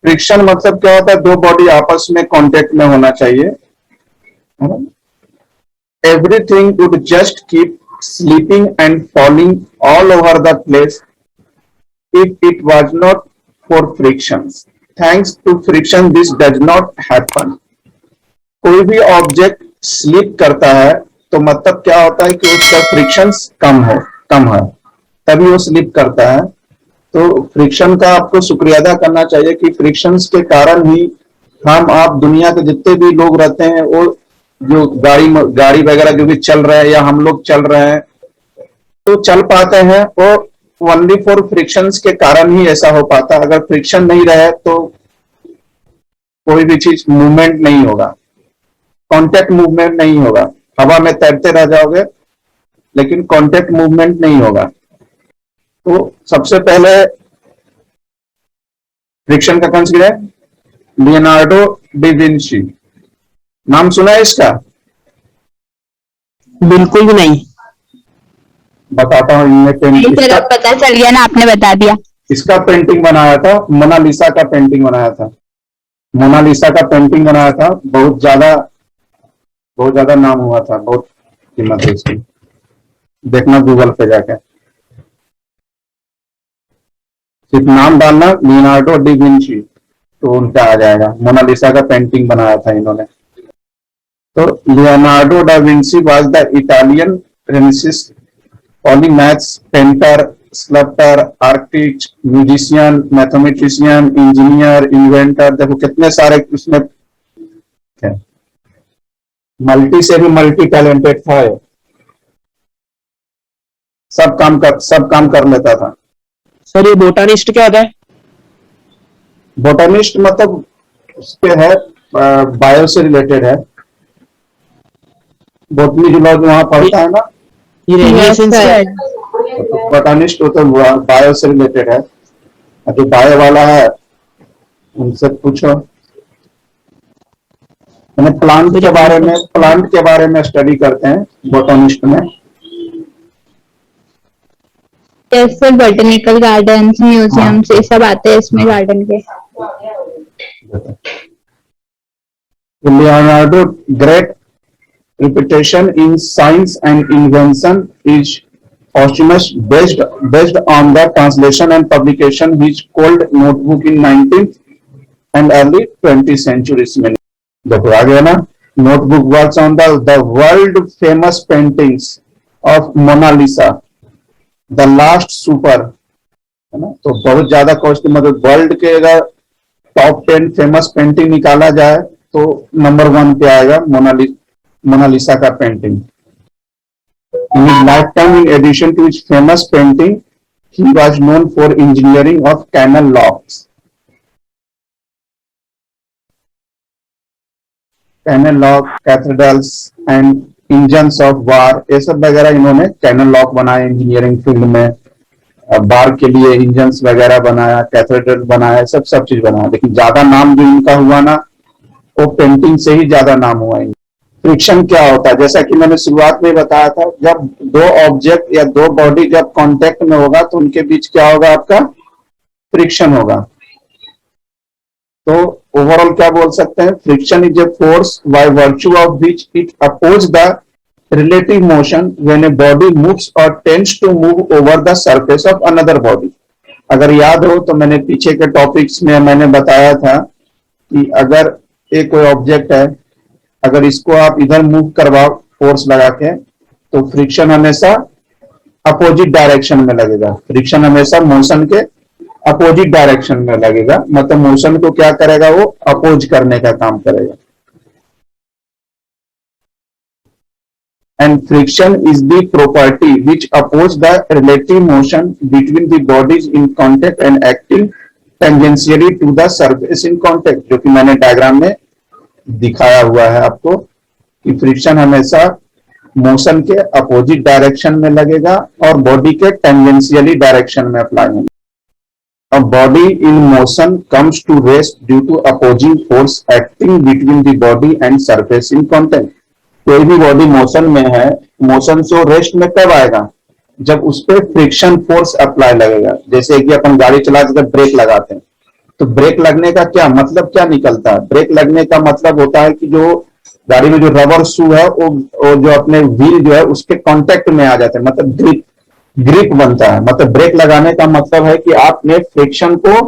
Friction मतलब क्या होता है, दो बॉडी आपस में कांटेक्ट में होना चाहिए। Everything would just keep slipping and falling all over the place if it was not for frictions. Thanks to friction, this does not happen. कोई भी ऑब्जेक्ट स्लिप करता है तो मतलब क्या होता है कि उसका फ्रिक्शंस कम है, तभी वो स्लिप करता है। तो फ्रिक्शन का आपको शुक्रिया अदा करना चाहिए कि फ्रिक्शंस के कारण ही हम आप दुनिया के जितने भी लोग रहते हैं, वो जो गाड़ी वगैरह जो भी चल रहा है या हम लोग चल रहे हैं तो चल पाते हैं, वो ओनली फॉर फ्रिक्शंस के कारण ही ऐसा हो पाता है। अगर फ्रिक्शन नहीं रहे तो कोई भी चीज मूवमेंट नहीं होगा, कांटेक्ट मूवमेंट नहीं होगा। हवा में तैरते रह जाओगे लेकिन कांटेक्ट मूवमेंट नहीं होगा। तो सबसे पहले फ्रिक्शन का कंसीडर है लियोनार्डो डी विंची। नाम सुना है इसका? बिल्कुल भी नहीं। बताता हूँ, पता चल गया ना, आपने बता दिया। इसका पेंटिंग बनाया था, मोनालिसा का पेंटिंग बनाया था। मोनालिसा का पेंटिंग बनाया था, बहुत ज्यादा नाम हुआ था, बहुत कीमत है इसकी। देखना गूगल पे जाके, सिर्फ नाम डालना लियोनार्डो डी विंची तो उनका आ जाएगा। मोनालिसा का पेंटिंग बनाया था इन्होंने। तो Leonardo da Vinci was the Italian renaissance polymath, painter, sculptor, architect, musician, mathematician, engineer, inventor. देखो कितने सारे उसमें, मल्टी से भी मल्टी टैलेंटेड था। सब काम कर लेता था। सर ये बोटानिस्ट क्या होता है? बोटानिस्ट मतलब उसके है बायो से रिलेटेड है। बोटनी जूलॉजी वहां पढ़ता है ना, ये रेडिएशन से। तो बोटानिस्ट तो बायो से रिलेटेड है। जो बायो वाला है उनसे पूछो। मैंने प्लांट के बारे में स्टडी करते हैं बोटानिस्ट में। जैसे बॉटनिकल गार्डन, म्यूजियम से सब आते हैं इसमें गार्डन के। Leonardo great reputation in science and invention is posthumous based on the translation and publication of his cold notebook in 19th and early 20th centuries में। देखो आ गया ना, notebook works on the world famous paintings of Mona Lisa, the last supper, है ना। तो बहुत ज्यादा costly, मतलब वर्ल्ड के अगर टॉप 10 फेमस पेंटिंग निकाला जाए तो नंबर 1 पे आएगा मोनालिसा का painting. In his lifetime, in addition to his famous painting, he was known for engineering of canal locks, cathedrals and engines of war। ये सब वगैरह इन्होंने कैनल लॉक बनाए इंजीनियरिंग फील्ड में, बार के लिए इंजन्स वगैरह बनाया, कैथेड्रल बनाया, सब चीज बनाया। लेकिन ज्यादा नाम जो इनका हुआ ना, वो पेंटिंग से ही ज्यादा नाम हुआ। फ्रिक्शन क्या होता है, जैसा कि मैंने शुरुआत में बताया था, जब दो ऑब्जेक्ट या दो बॉडी जब कांटेक्ट में होगा तो उनके बीच क्या होगा, आपका फ्रिक्शन होगा। तो ओवरऑल क्या बोल सकते हैं, friction is a force by virtue of which it oppose the relative motion when a body moves और tends to move over the surface of another body. अगर याद हो तो मैंने पीछे के टॉपिक्स में मैंने बताया था कि अगर एक कोई ऑब्जेक्ट है, अगर इसको आप इधर मूव करवाओ फोर्स लगा के, तो फ्रिक्शन हमेशा अपोजिट डायरेक्शन में लगेगा। फ्रिक्शन हमेशा मोशन के अपोजिट डायरेक्शन में लगेगा, मतलब मोशन को क्या करेगा, वो अपोज करने का काम करेगा। And friction is the property which oppose the relative motion between the bodies in contact and acting tangentially to the surface in contact, जो कि मैंने डायग्राम में दिखाया हुआ है आपको कि फ्रिक्शन हमेशा मोशन के अपोजिट डायरेक्शन में लगेगा और बॉडी के टेंजेंशियली डायरेक्शन में अप्लाई होगा। A body in motion comes to rest due to opposing force acting between the body and surface in contact। कोई भी बॉडी मोशन में है, मोशन से रेस्ट में कब आएगा, जब उस पर फ्रिक्शन फोर्स अप्लाई लगेगा। जैसे कि अपन गाड़ी चलाते तो ब्रेक लगाते हैं, तो ब्रेक लगने का क्या मतलब, क्या निकलता है? ब्रेक लगने का मतलब होता है कि जो गाड़ी में जो रबर शू है वो जो अपने व्हील जो है उसके कांटेक्ट में आ जाते हैं, मतलब ग्रिप ग्रिप बनता है। मतलब ब्रेक लगाने का मतलब है कि आपने फ्रिक्शन को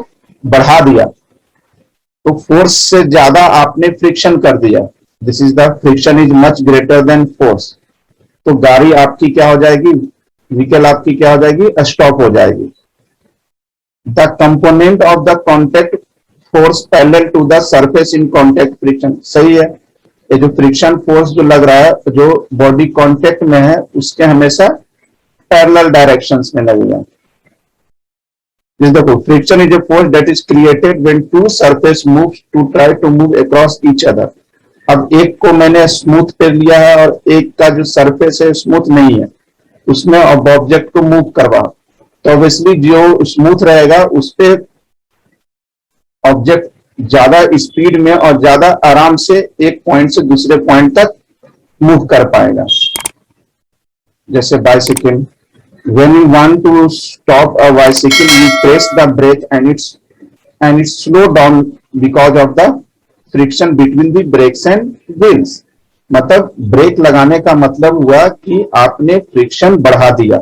बढ़ा दिया, तो फोर्स से ज्यादा आपने फ्रिक्शन कर दिया। This is the friction is much greater than force. तो गाड़ी आपकी क्या हो जाएगी, व्हीकल आपकी क्या हो जाएगी, स्टॉप हो जाएगी। The component of the contact force parallel to the surface in contact friction. सही है, ये जो फ्रिक्शन फोर्स जो लग रहा है जो बॉडी कॉन्टेक्ट में है उसके हमेशा पैरेलल डायरेक्शंस में लगेगा। देखो, friction is a force that is created when two surface moves to try to move across each other. अब एक को मैंने स्मूथ पे लिया है और एक का जो सरफेस है स्मूथ नहीं है, उसमें अब ऑब्जेक्ट को मूव करवा, तो ऑब्वियसली जो स्मूथ रहेगा उस पे ऑब्जेक्ट ज्यादा स्पीड में और ज्यादा आराम से एक पॉइंट से दूसरे पॉइंट तक मूव कर पाएगा। जैसे bicycle, when you want to stop a bicycle you press the brake and it slow down because of the friction between the brakes and wheels। मतलब ब्रेक लगाने का मतलब हुआ कि आपने फ्रिक्शन बढ़ा दिया,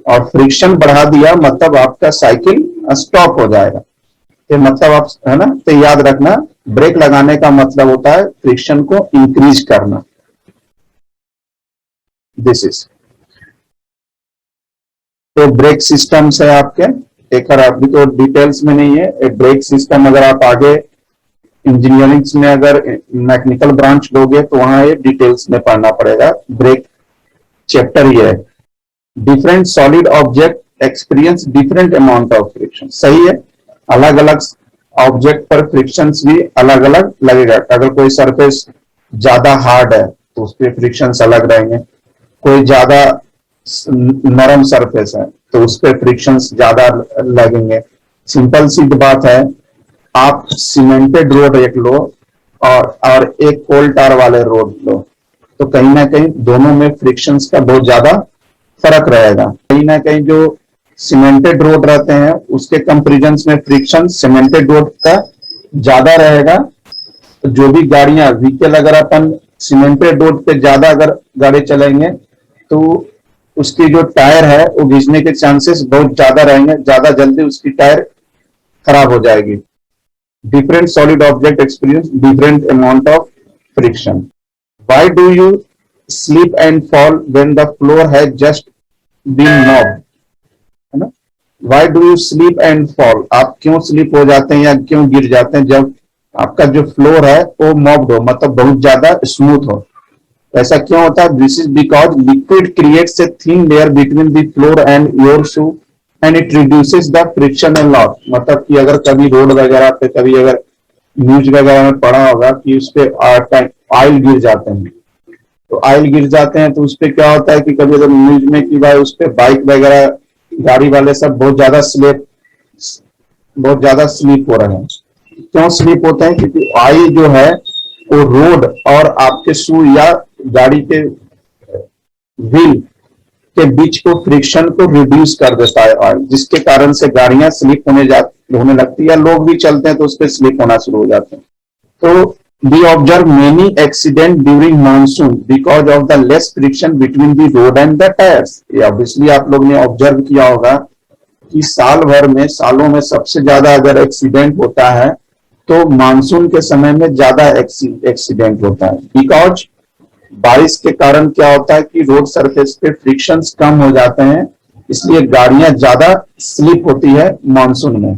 और फ्रिक्शन बढ़ा दिया मतलब आपका साइकिल स्टॉप हो जाएगा। तो मतलब आप, है ना, तो याद रखना ब्रेक लगाने का मतलब होता है फ्रिक्शन को इंक्रीज करना। दिस इज तो ब्रेक सिस्टम्स है आपके, एक अभी तो डिटेल्स में नहीं है। ब्रेक सिस्टम अगर आप आगे इंजीनियरिंग में अगर मैकेनिकल ब्रांच लोगे तो वहां ये डिटेल्स में पढ़ना पड़ेगा। ब्रेक चैप्टर ये है। Different solid object experience different amount of friction. सही है, अलग अलग ऑब्जेक्ट पर फ्रिक्शन भी अलग अलग लगेगा। अगर कोई सरफेस ज्यादा हार्ड है तो उस पर फ्रिक्शन अलग रहेंगे, कोई ज्यादा नरम सरफेस है तो उस पर फ्रिक्शन ज्यादा लगेंगे। सिंपल सी बात है, आप सीमेंटेड रोड एक लो और एक कोल टार वाले रोड लो, तो कहीं ना कहीं दोनों में फ्रिक्शंस का बहुत ज्यादा फर्क रहेगा। कहीं ना कहीं जो सीमेंटेड रोड रहते हैं उसके कंपेरिजन में फ्रिक्शन सीमेंटेड रोड का ज्यादा रहेगा। तो जो भी गाड़ियां व्हीकल अगर अपन सीमेंटेड रोड पे ज्यादा अगर गाड़ी चलेंगे तो उसकी जो टायर है वो घिसने के चांसेस बहुत ज्यादा रहेंगे, ज्यादा जल्दी उसकी टायर खराब हो जाएगी। Different solid object experience different amount of friction. Why do you slip and fall when the floor has just been mopped, है ना? Why do you slip and fall, आप क्यों स्लिप हो जाते हैं या क्यों गिर जाते हैं जब आपका जो फ्लोर है वो मॉब्ड हो, मतलब बहुत ज्यादा स्मूथ हो। ऐसा क्यों होता है? This is because liquid creates a thin layer between the floor and your shoe and it reduces the friction a lot. मतलब कि अगर कभी रोड वगैरह पे, कभी अगर न्यूज वगैरह में पढ़ा होगा कि उस पे ऑयल गिर जाते हैं, तो ऑयल गिर जाते हैं तो उस पे क्या होता है कि कभी अगर न्यूज में कि भाई उस पे बाइक वगैरह गाड़ी वाले सब बहुत ज्यादा स्लिप हो रहे हैं। क्यों स्लिप होते हैं? क्योंकि ऑयल जो है वो रोड और आपके शू या गाड़ी के व्हील के बीच को फ्रिक्शन को रिड्यूस कर देता है ऑयल, जिसके कारण से गाड़ियां स्लिप होने लगती है, या लोग भी चलते हैं तो उस पर स्लिप होना शुरू हो जाते हैं। तो we observe many accident during monsoon because of the less friction between the road and the tires। ये obviously आप लोग ने ऑब्जर्व किया होगा कि साल भर में, सालों में सबसे ज्यादा अगर एक्सीडेंट होता है तो मानसून के समय में ज्यादा एक्सीडेंट होता है। बिकॉज बारिश के कारण क्या होता है कि रोड सरफेस पे फ्रिक्शंस कम हो जाते हैं, इसलिए गाड़ियां ज्यादा स्लिप होती है मानसून में।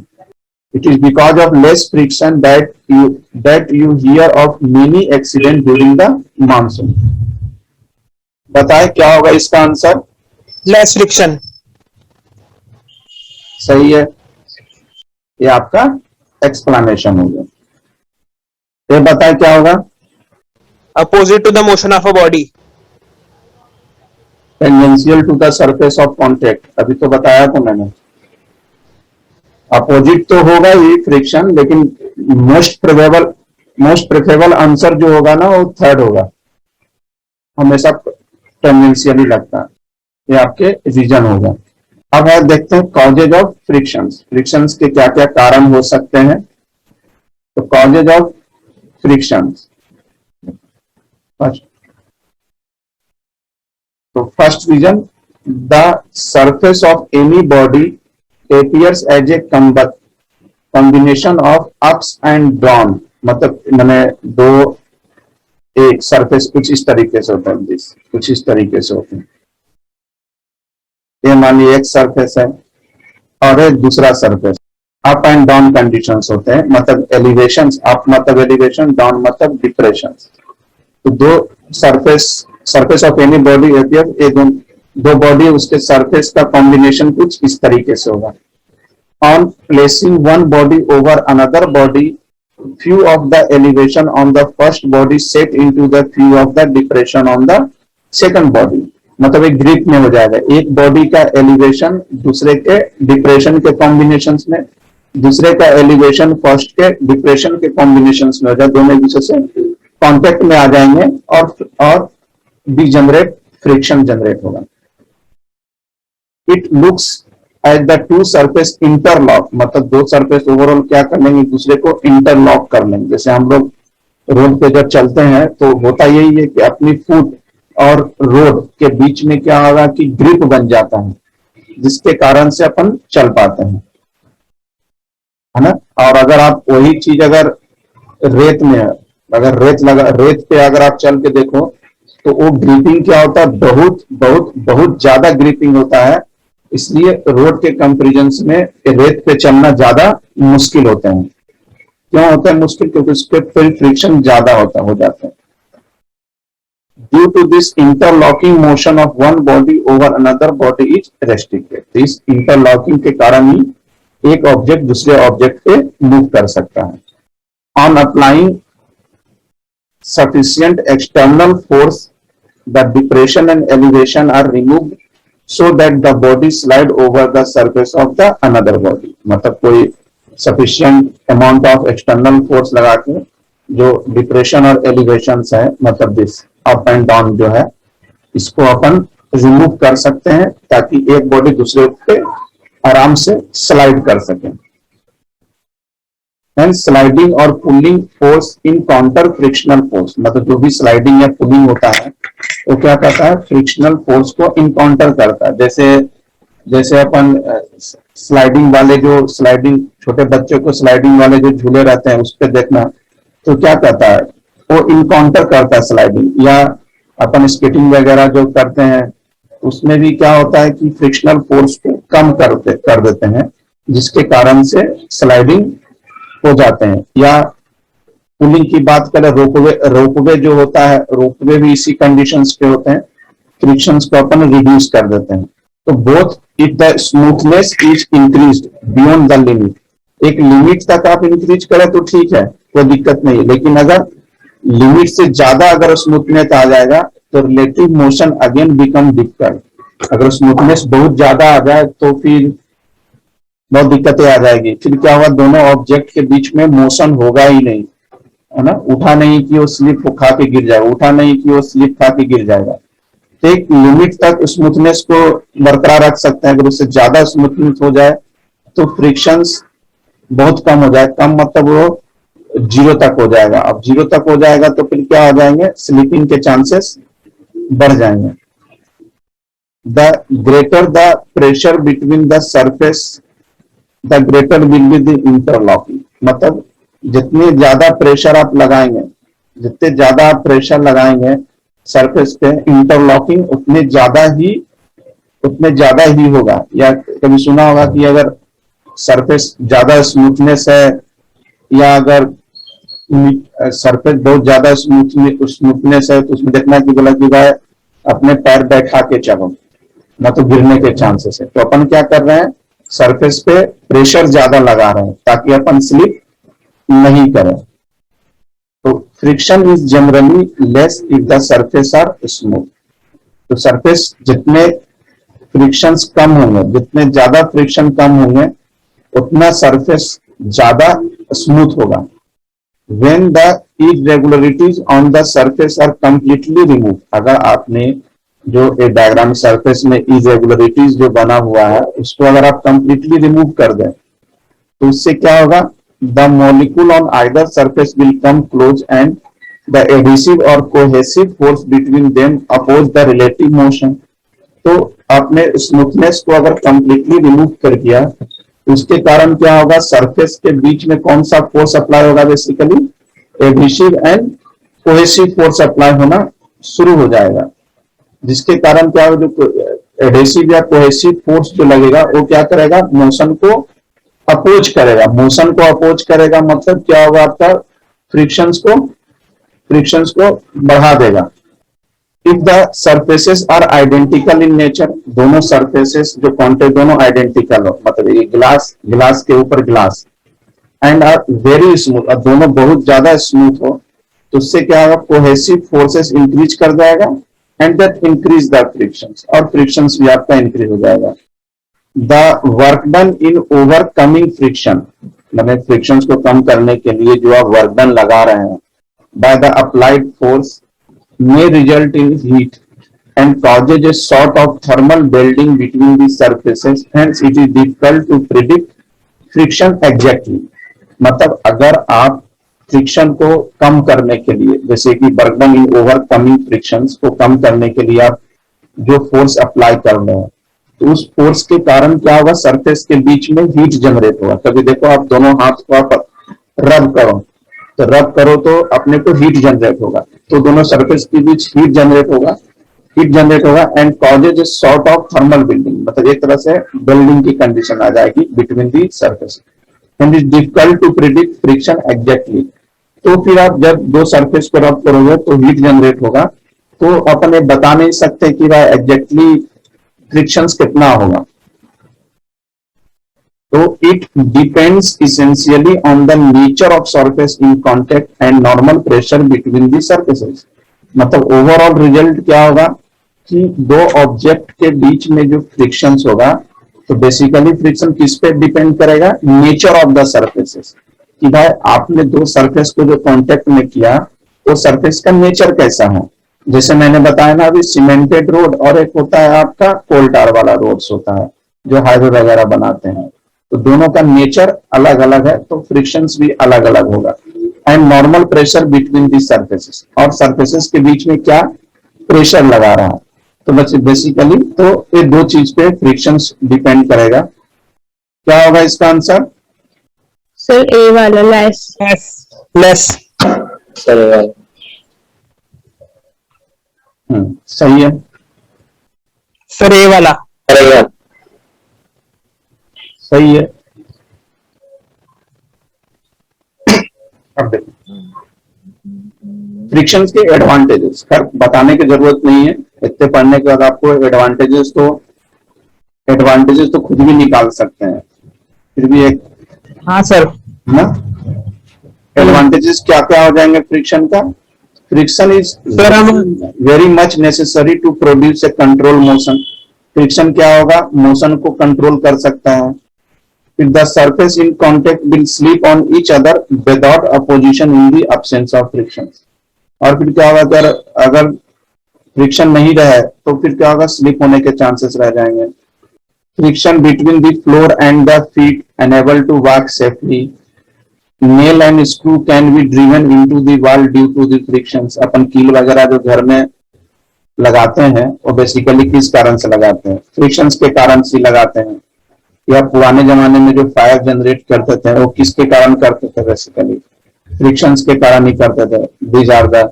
It is because of less friction that you hear of many accidents during the monsoon। बताएं क्या होगा इसका आंसर? Less friction. सही है, ये आपका एक्सप्लेनेशन हो गया। ये बताएं क्या होगा? Opposite to the motion of a body. Tangential to the surface of contact, अभी तो बताया था मैंने। अपोजिट तो होगा ही फ्रिक्शन, लेकिन मोस्ट प्रेफरेबल आंसर जो होगा ना वो थर्ड होगा, हमेशा टेंडेंशियली लगता है। ये आपके रीजन होगा। अब देखते हैं कॉजेज ऑफ फ्रिक्शंस। फ्रिक्शंस के क्या क्या कारण हो सकते हैं। तो कॉजेज ऑफ फ्रिक्शन, तो first reason, the surface of any body appears as a combination of ups and down, मतलब मैंने दो, एक सरफेस कुछ इस तरीके से होता है, कुछ इस तरीके से होते हैं। ये मान लीजिए एक सरफेस है और एक दूसरा surface, up and down conditions होते हैं, मतलब एलिवेशंस, अप मतलब एलिवेशन, डाउन मतलब डिप्रेशन। तो दो surface of any body appear, दो बॉडी उसके सरफेस का कॉम्बिनेशन कुछ इस तरीके से होगा। On placing one body over another body, few of the elevation on the first body set into the few of the depression on the second body, मतलब एक ग्रिप में हो जाएगा, एक बॉडी का एलिवेशन दूसरे के डिप्रेशन के कॉम्बिनेशन में, दूसरे का एलिवेशन फर्स्ट के डिप्रेशन के कॉम्बिनेशन में हो जाए, दोनों एक दूसरे से कांटेक्ट में आ जाएंगे और डीजनरेट फ्रिक्शन जनरेट होगा। It looks as the two surface interlock, मतलब दो सरफेस ओवरऑल क्या कर लेंगे, दूसरे को इंटरलॉक कर लेंगे। जैसे हम लोग रोड पे जब चलते हैं तो होता यही है कि अपनी फुट और रोड के बीच में क्या होगा कि ग्रिप बन जाता है, जिसके कारण से अपन चल पाते हैं, है ना। और अगर आप वही चीज अगर रेत में, अगर रेत पे अगर आप चल के देखो तो वो ग्रिपिंग क्या होता है, बहुत बहुत बहुत ज्यादा ग्रिपिंग होता है। इसलिए रोड के कंपैरिजन में रेत पे चलना ज्यादा मुश्किल होते हैं। क्यों होता है मुश्किल? क्योंकि उस पर फ्रिक्शन ज्यादा हो जाता है। Due to this interlocking motion of one body over another body is restricted. इस इंटरलॉकिंग के कारण ही एक ऑब्जेक्ट दूसरे ऑब्जेक्ट पे मूव कर सकता है। On applying sufficient external force, the depression and elevation are removed so that the body slide over the surface of the another body, मतलब कोई sufficient amount of external force लगा के जो डिप्रेशन और एलिवेशन है, मतलब दिस अप एंड डाउन जो है, इसको अपन रिमूव कर सकते हैं ताकि एक बॉडी दूसरे पे आराम से स्लाइड कर सके। एंड स्लाइडिंग और pulling force in counter frictional force, मतलब जो भी स्लाइडिंग या पुलिंग होता है वो क्या करता है, फ्रिक्शनल फोर्स को इनकाउंटर करता है। जैसे अपन स्लाइडिंग वाले जो छोटे बच्चों को स्लाइडिंग वाले जो झूले रहते हैं उस पर देखना, तो क्या करता है वो इनकाउंटर करता है स्लाइडिंग। या अपन स्केटिंग वगैरह जो करते हैं उसमें भी क्या होता है कि फ्रिक्शनल फोर्स को कम कर देते हैं, जिसके कारण से स्लाइडिंग हो जाते हैं। या पुलिंग की बात करें, रोपवे जो होता है, रोपवे भी इसी कंडीशंस पे होते हैं, फ्रिक्शंस को अपन रिड्यूस कर देते हैं। तो both if the smoothness is increased beyond the limit, एक लिमिट तक आप इंक्रीज करें तो ठीक है, कोई दिक्कत नहीं है, लेकिन अगर लिमिट से ज्यादा अगर स्मूथनेस आ जाएगा तो relative motion again become difficult. अगर स्मूथनेस बहुत ज्यादा आ जाए तो फिर बहुत दिक्कतें आ जाएगी। फिर क्या होगा, दोनों ऑब्जेक्ट के बीच में मोशन होगा ही नहीं, है ना। उठा नहीं कि वो स्लिप खा के गिर जाएगा, उठा नहीं कि वो स्लिप खा के गिर जाएगा। तो एक लिमिट तक स्मूथनेस को बरकरार रख सकते हैं। अगर उससे ज्यादा स्मूथनेस हो जाए तो फ्रिक्शंस बहुत कम हो जाए, कम मतलब वो जीरो तक हो जाएगा। अब जीरो तक हो जाएगा तो फिर क्या हो जाएंगे, स्लिपिंग के चांसेस बढ़ जाएंगे। The greater the pressure between the surface the greater will be the interlocking, मतलब जितने ज्यादा प्रेशर आप लगाएंगे, जितने ज्यादा आप प्रेशर लगाएंगे सरफेस पे, इंटरलॉकिंग उतने ज्यादा ही होगा। या कभी सुना होगा कि अगर सरफेस ज्यादा स्मूथनेस है या अगर सरफेस बहुत ज्यादा स्मूथनेस है तो उसमें देखना कि बोला कि भाई अपने पैर बैठा के चलो, ना तो गिरने के चांसेस है। तो अपन क्या कर रहे हैं, सरफेस पे प्रेशर ज्यादा लगा रहे हैं ताकि अपन स्लिप नहीं करें। तो friction is generally less if the surface are smooth. तो सरफेस जितने फ्रिक्शंस कम होंगे, जितने ज्यादा फ्रिक्शन कम होंगे उतना सरफेस ज्यादा स्मूथ होगा। When the irregularities on the surface are completely removed, अगर आपने जो एक डायग्राम सरफेस में इरेगुलरिटीज जो बना हुआ है उसको अगर आप कंप्लीटली रिमूव कर दें तो उससे क्या होगा, the molecule on either surface will come close and the adhesive or cohesive force between them oppose the relative motion. तो आपने स्मूथनेस को अगर कंप्लीटली रिमूव कर दिया तो उसके कारण क्या होगा, सरफेस के बीच में कौन सा फोर्स अप्लाई होगा, basically adhesive and cohesive force apply होना शुरू हो जाएगा, जिसके कारण क्या होगा, जो एडहेसिव या कोहेसिव फोर्स जो लगेगा वो क्या करेगा, मोशन को अपोज करेगा। मोशन को अपोज करेगा मतलब क्या होगा, आपका फ्रिक्शंस को बढ़ा देगा। If the surfaces are identical in nature, दोनों सरफेसेस जो कॉन्टेक्ट दोनों आइडेंटिकल हो, मतलब ये ग्लास के ऊपर glass, and are very smooth, और दोनों बहुत ज्यादा स्मूथ हो, तो उससे क्या होगा, कोहेसिव फोर्सेस इंक्रीज कर जाएगा and that increase the frictions, और फ्रिक्शंस भी आपका इंक्रीज हो जाएगा। The work done in overcoming friction, मतलब फ्रिक्शंस को कम करने के लिए जो आप वर्क डन लगा रहे हैं, by the applied force may result in heat and causes a sort of thermal bending between the surfaces, hence it is difficult to predict friction exactly। मतलब अगर आप फ्रिक्शन को कम करने के लिए, जैसे कि work done in overcoming frictions को कम करने के लिए आप जो फोर्स अप्लाई कर रहे हैं, तो उस फोर्स के कारण क्या होगा, सरफेस के बीच में हीट जनरेट होगा। कभी देखो आप दोनों हाथ को आप रब करो तो अपने को हीट जनरेट होगा, तो दोनों सरफेस के बीच हीट जनरेट होगा and causes a sort of thermal building, मतलब एक तरह से बिल्डिंग की कंडीशन आ जाएगी between the surface, and is difficult to predict friction exactly. तो फिर आप जब दो सरफेस को रब करोगे तो हीट जनरेट होगा, तो अपन ये बता नहीं सकते कि भाई एग्जैक्टली फ्रिक्शंस कितना होगा। So it depends essentially on the nature of surface in contact and normal pressure between the surfaces। मतलब ओवरऑल रिजल्ट क्या होगा कि दो ऑब्जेक्ट के बीच में जो फ्रिक्शंस होगा, तो बेसिकली फ्रिक्शन किस पे डिपेंड करेगा, नेचर ऑफ द सरफेसेस, कि भाई आपने दो सरफेस को जो कांटेक्ट में किया वो सरफेस का नेचर कैसा हो। जैसे मैंने बताया ना अभी, सीमेंटेड रोड और एक होता है आपका कोल टार वाला रोड्स होता है जो हाईवे वगैरह बनाते हैं, तो दोनों का नेचर अलग अलग है, तो फ्रिक्शंस भी अलग अलग होगा। And normal pressure between the surfaces, और सरफेसेस के बीच में क्या प्रेशर लगा रहा है, तो बस बेसिकली तो ये दो चीज पे फ्रिक्शंस डिपेंड करेगा। क्या होगा इसका आंसर? सर ए वाला लेस। सर सही है सर ए वाला सही है। अब देखो फ्रिक्शंस के एडवांटेजेस, खैर बताने की जरूरत नहीं है, इतने पढ़ने के बाद आपको एडवांटेजेस तो खुद भी निकाल सकते हैं, फिर भी एक हाँ सर ना एडवांटेजेस क्या क्या हो जाएंगे फ्रिक्शन का। Friction is very much necessary to produce a control motion. Friction क्या होगा, मोशन को कंट्रोल कर सकता है। The surface in contact will slip on each other without opposition in the absence of friction। और फिर क्या होगा, अगर फ्रिक्शन नहीं रहे तो फिर क्या होगा, स्लिप होने के चांसेस रह जाएंगे। Friction between the floor and the feet enable to walk safely. Nail and screw can be driven into the wall due to the frictions. अपन कील वगैरह जो घर में लगाते हैं वो बेसिकली किस कारण से लगाते हैं, फ्रिक्शंस के कारण से लगाते हैं। या पुराने जमाने में जो फायर जनरेट करते थे वो किसके कारण करते थे, बेसिकली फ्रिक्शंस के कारण ही करते थे। दीज आर द,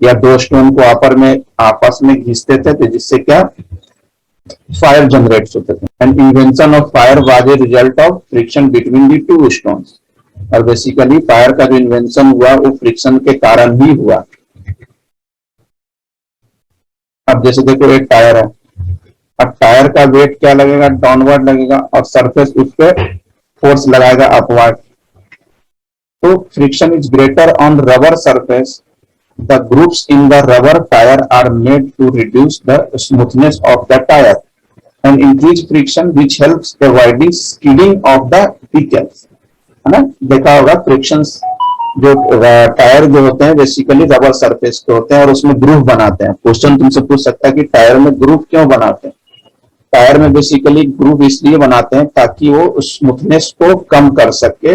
या दो स्टोन को आपस में घिसते थे जिससे क्या फायर जनरेट होते थे। And invention of fire was a result of friction between the to stones. और बेसिकली फायर का जो इन्वेंशन हुआ वो फ्रिक्शन के कारण ही हुआ। अब जैसे देखो एक टायर है, अब टायर का वेट क्या लगेगा, डाउनवर्ड लगेगा, और सरफेस उस पर फोर्स लगाएगा अपवर्ड। तो friction is greater on rubber surface. The grooves in the rubber tyre are made to reduce the smoothness of the tyre and increase friction which helps avoiding skidding of the vehicles. है ना, देखा होगा frictions जो tyre जो होते हैं basically rubber surface के होते हैं और उसमें ग्रूव बनाते हैं। क्वेश्चन तुमसे पूछ सकता है कि टायर में ग्रूव क्यों बनाते हैं, टायर में बेसिकली ग्रूव इसलिए बनाते हैं ताकि वो उस स्मूथनेस को कम कर सके,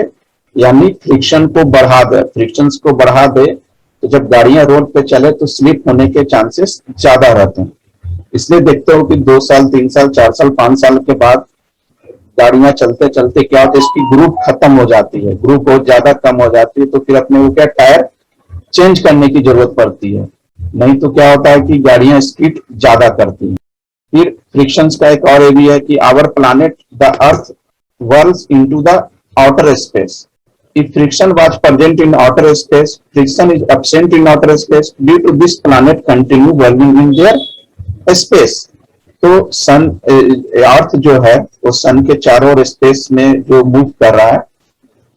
यानी फ्रिक्शन को बढ़ा दे, फ्रिक्शंस को बढ़ा दे, तो जब गाड़ियां रोड पे चले तो स्लिप होने के चांसेस ज्यादा रहते हैं। इसलिए देखते हो कि 2 साल 3 साल 4 साल 5 साल के बाद गाड़ियां चलते चलते क्या होता है, इसकी ग्रुप खत्म हो जाती है, ग्रुप बहुत ज्यादा कम हो जाती है, तो फिर अपने को क्या टायर चेंज करने की जरूरत पड़ती है। नहीं तो क्या होता है कि गाड़ियां स्पीड ज्यादा करती हैं। फिर फ्रिक्शंस का एक और ये भी है कि our planet the earth whirls into the outer space. If friction was present in outer space, friction is absent in outer space. Due to this, planet continue whirling in their space. तो सन अर्थ जो है वो सन के चारों ओर space में जो move कर रहा है,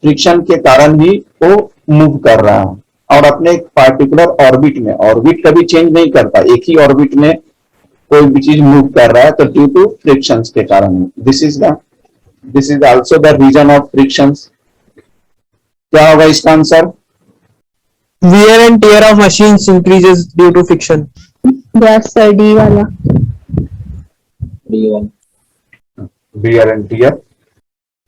फ्रिक्शन के कारण ही वो मूव कर रहा है और अपने एक पार्टिकुलर ऑर्बिट में, ऑर्बिट कभी चेंज नहीं करता, एक ही ऑर्बिट में कोई भी चीज मूव कर रहा है, तो ड्यू टू फ्रिक्शंस के कारण। This is also the reason of frictions. क्या होगा इसका answer? wear and tear of machines increases due to friction. Yes sir, D वाला। Wear and tear.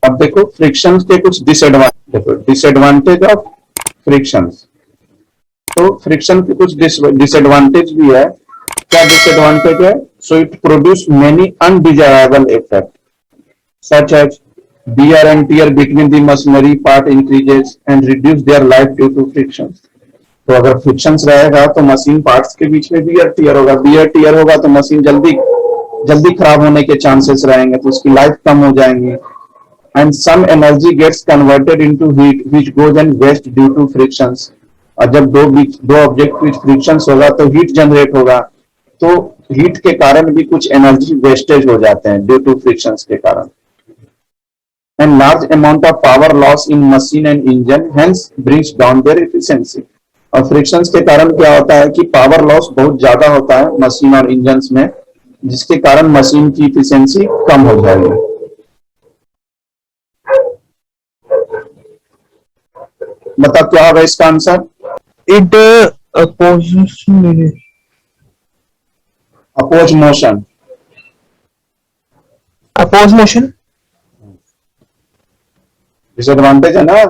अब देखो फ्रिक्शंस के कुछ डिसएडवांटेज ऑफ फ्रिक्शंस। तो फ्रिक्शन के कुछ डिसएडवांटेज भी है। क्या डिसएडवांटेज है? So it produce many undesirable effect such as wear and tear between the machinery part increases and reduce their life due to frictions. तो अगर फ्रिक्शंस रहेगा तो मशीन पार्ट्स के बीच में वियर टियर होगा, वियर टियर होगा तो मशीन जल्दी खराब होने के चांसेस रहेंगे, तो उसकी लाइफ कम हो जाएंगी। And some energy gets converted into heat which goes and waste due to frictions. और जब दो ऑब्जेक्ट में फ्रिक्शंस होगा तो हीट जनरेट होगा, तो हीट के कारण भी कुछ एनर्जी वेस्टेज हो जाते हैं ड्यू टू फ्रिक्शंस के कारण। And large amount of power loss in machine and engine hence brings down their efficiency. और फ्रिक्शंस के कारण क्या होता है कि पावर लॉस बहुत ज्यादा होता है मशीन और इंजन्स में, जिसके कारण मशीन की इफिशियंसी कम हो जाएगी। मतलब क्या होगा इसका answer? It opposes oppose motion. motion. Disadvantage है ना,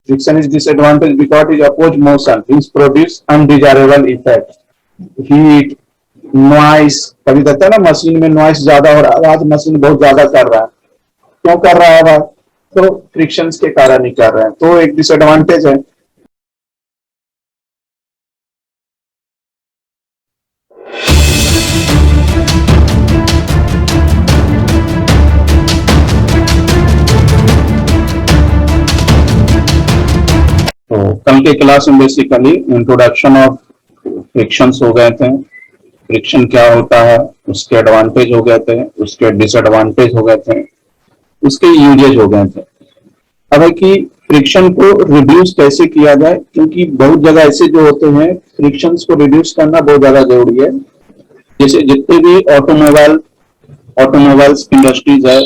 friction is disadvantage because is oppose motion, is produce undesirable effect, heat, noise. कभी कहते हैं ना मशीन में नॉइस ज्यादा हो रहा है, आज मशीन बहुत ज्यादा कर रहा है, क्यों कर रहा है भाई? तो फ्रिक्शंस के कारण ही कर रहे हैं, तो एक डिसएडवांटेज है। तो कल के क्लास में बेसिकली इंट्रोडक्शन ऑफ फ्रिक्शंस हो गए थे, फ्रिक्शन क्या होता है, उसके एडवांटेज हो गए थे, उसके डिसएडवांटेज हो गए थे, उसके यूजेज हो गए थे। अब है कि फ्रिक्शन को रिड्यूस कैसे किया जाए, क्योंकि बहुत जगह ऐसे जो होते हैं फ्रिक्शंस को रिड्यूस करना बहुत ज्यादा जरूरी है। जैसे जितने भी ऑटोमोबाइल्स इंडस्ट्रीज है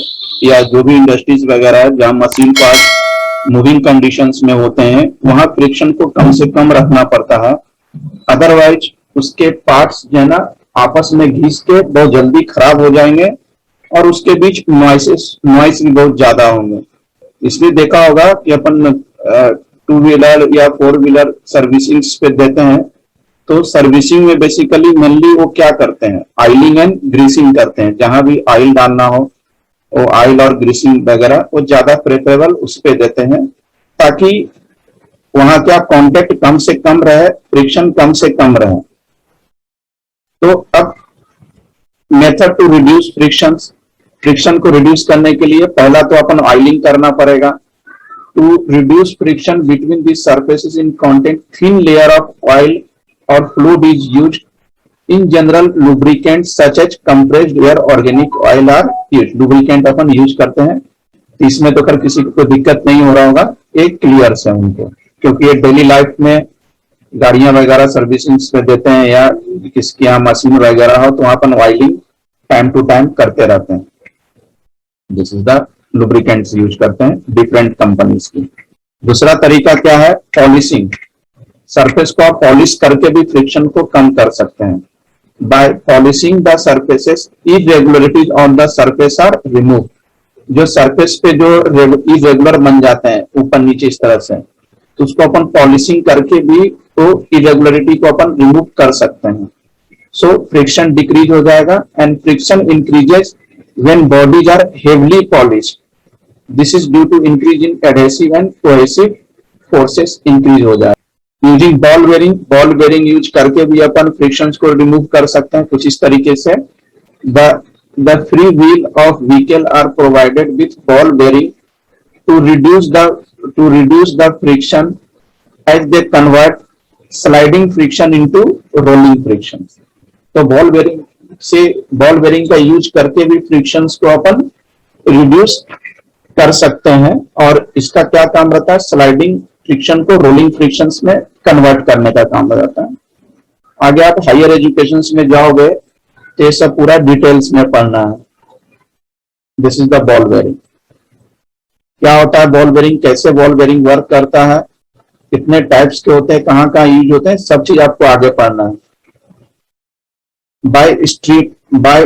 या जो भी इंडस्ट्रीज वगैरह है जहाँ मशीन पार्ट मूविंग कंडीशंस में होते हैं, वहां फ्रिक्शन को कम से कम रखना पड़ता है, अदरवाइज उसके पार्ट्स जो है ना आपस में घिस के बहुत जल्दी खराब हो जाएंगे और उसके बीच नॉइस भी बहुत ज्यादा होंगे। इसलिए देखा होगा कि अपन 2 व्हीलर या 4 व्हीलर सर्विसिंग पे देते हैं, तो सर्विसिंग में बेसिकली मेनली वो क्या करते हैं, ऑयलिंग एंड ग्रीसिंग करते हैं। जहां भी ऑयल डालना हो वो ऑयल और ग्रीसिंग वगैरह वो ज्यादा प्रेफरेबल उस पे देते हैं, ताकि वहां क्या कांटेक्ट कम से कम रहे, फ्रिक्शन कम से कम रहे। तो अब मेथड टू रिड्यूस फ्रिक्शन को रिड्यूस करने के लिए पहला तो अपन ऑयलिंग करना पड़ेगा। To reduce friction between the surfaces in contact, thin layer of oil और fluid is used. In general lubricant such as compressed air, organic oil are used. Lubricant अपन यूज करते हैं, इसमें तो कर किसी को दिक्कत नहीं हो रहा होगा, एक क्लियर से उनको, क्योंकि ये डेली लाइफ में गाड़ियां वगैरह सर्विसिंग पे देते हैं या किसके यहाँ मशीन वगैरह हो तो वहां पर ऑयलिंग टाइम टू टाइम करते रहते हैं। This is the lubricants use करते हैं डिफरेंट कंपनीज की। दूसरा तरीका क्या है? पॉलिशिंग। सरफेस को आप पॉलिश करके भी फ्रिक्शन को कम कर सकते हैं। by polishing the surfaces, irregularities on the surface are removed. जो सरफेस पे जो इरेगुलर बन जाते हैं ऊपर नीचे इस तरह से, तो उसको अपन पॉलिशिंग करके भी तो इरेगुलरिटी को अपन रिमूव कर सकते हैं. सो फ्रिक्शन डिक्रीज हो जाएगा and friction increases when bodies are heavily polished. This is due to increase in adhesive and cohesive forces increase हो जाएगा. यूजिंग बॉल बेरिंग यूज करके भी अपन फ्रिक्शंस को रिमूव कर सकते हैं कुछ इस तरीके से. The free wheel of vehicle are provided with ball bearing to reduce the friction as they convert sliding friction into rolling friction. तो बॉल बेरिंग का यूज करके भी फ्रिक्शंस को अपन रिड्यूस कर सकते हैं और इसका क्या काम रहता है, स्लाइडिंग फ्रिक्शन को रोलिंग फ्रिक्शंस में कन्वर्ट करने का काम रहता है. आगे आप हायर एजुकेशन में जाओगे तो ये सब पूरा डिटेल्स में पढ़ना है. This is the ball bearing. क्या होता है बॉल बेरिंग, कैसे बॉल बेरिंग वर्क करता है, कितने टाइप्स के होते हैं, कहाँ कहाँ यूज होते हैं, सब चीज आपको आगे पढ़ना है. By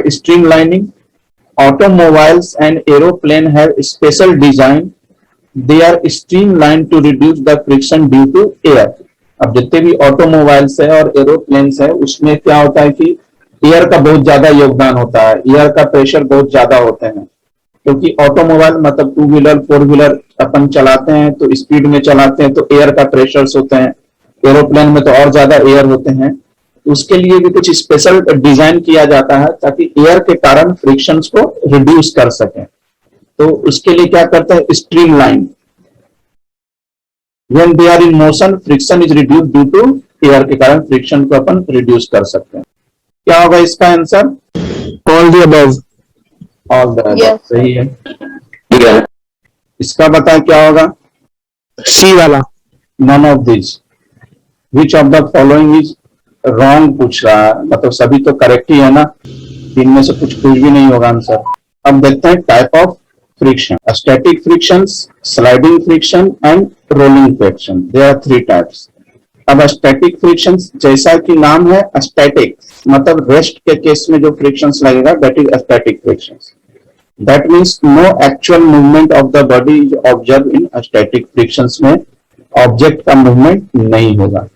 streamlining automobiles and aeroplane have special design. They are streamlined to reduce the friction due to air. अब जितने भी ऑटोमोबाइल्स है और एरोप्लेन्स है उसमें क्या होता है कि एयर का बहुत ज्यादा योगदान होता है, एयर का प्रेशर बहुत ज्यादा होते हैं. क्योंकि ऑटोमोबाइल मतलब 2 व्हीलर 4 व्हीलर अपन चलाते हैं तो स्पीड में चलाते हैं तो एयर का प्रेशर्स होते हैं. एरोप्लेन में तो और ज्यादा एयर होते हैं. उसके लिए भी कुछ स्पेशल डिजाइन किया जाता है ताकि एयर के कारण फ्रिक्शंस को रिड्यूस कर सके. तो उसके लिए क्या करते हैं, streamline. When they are in motion friction is reduce due to air के कारण फ्रिक्शन को अपन रिड्यूस कर सकते हैं. क्या होगा इसका answer, All the above. All the Yes. सही है. ठीक है, इसका बताएं क्या होगा, C वाला. None of this. Which of the following is wrong पूछ रहा है, मतलब सभी तो करेक्ट ही है ना, इनमें से कुछ भी नहीं होगा आंसर. अब देखते हैं type of friction. Static friction, sliding friction and rolling friction. There are 3 types. अब स्टैटिक फ्रिक्शन जैसा कि नाम है स्टैटिक, मतलब रेस्ट के केस में जो फ्रिक्शन लगेगा that is static friction. That means no actual movement of the body is observe in static friction में ऑब्जेक्ट का मूवमेंट नहीं होगा.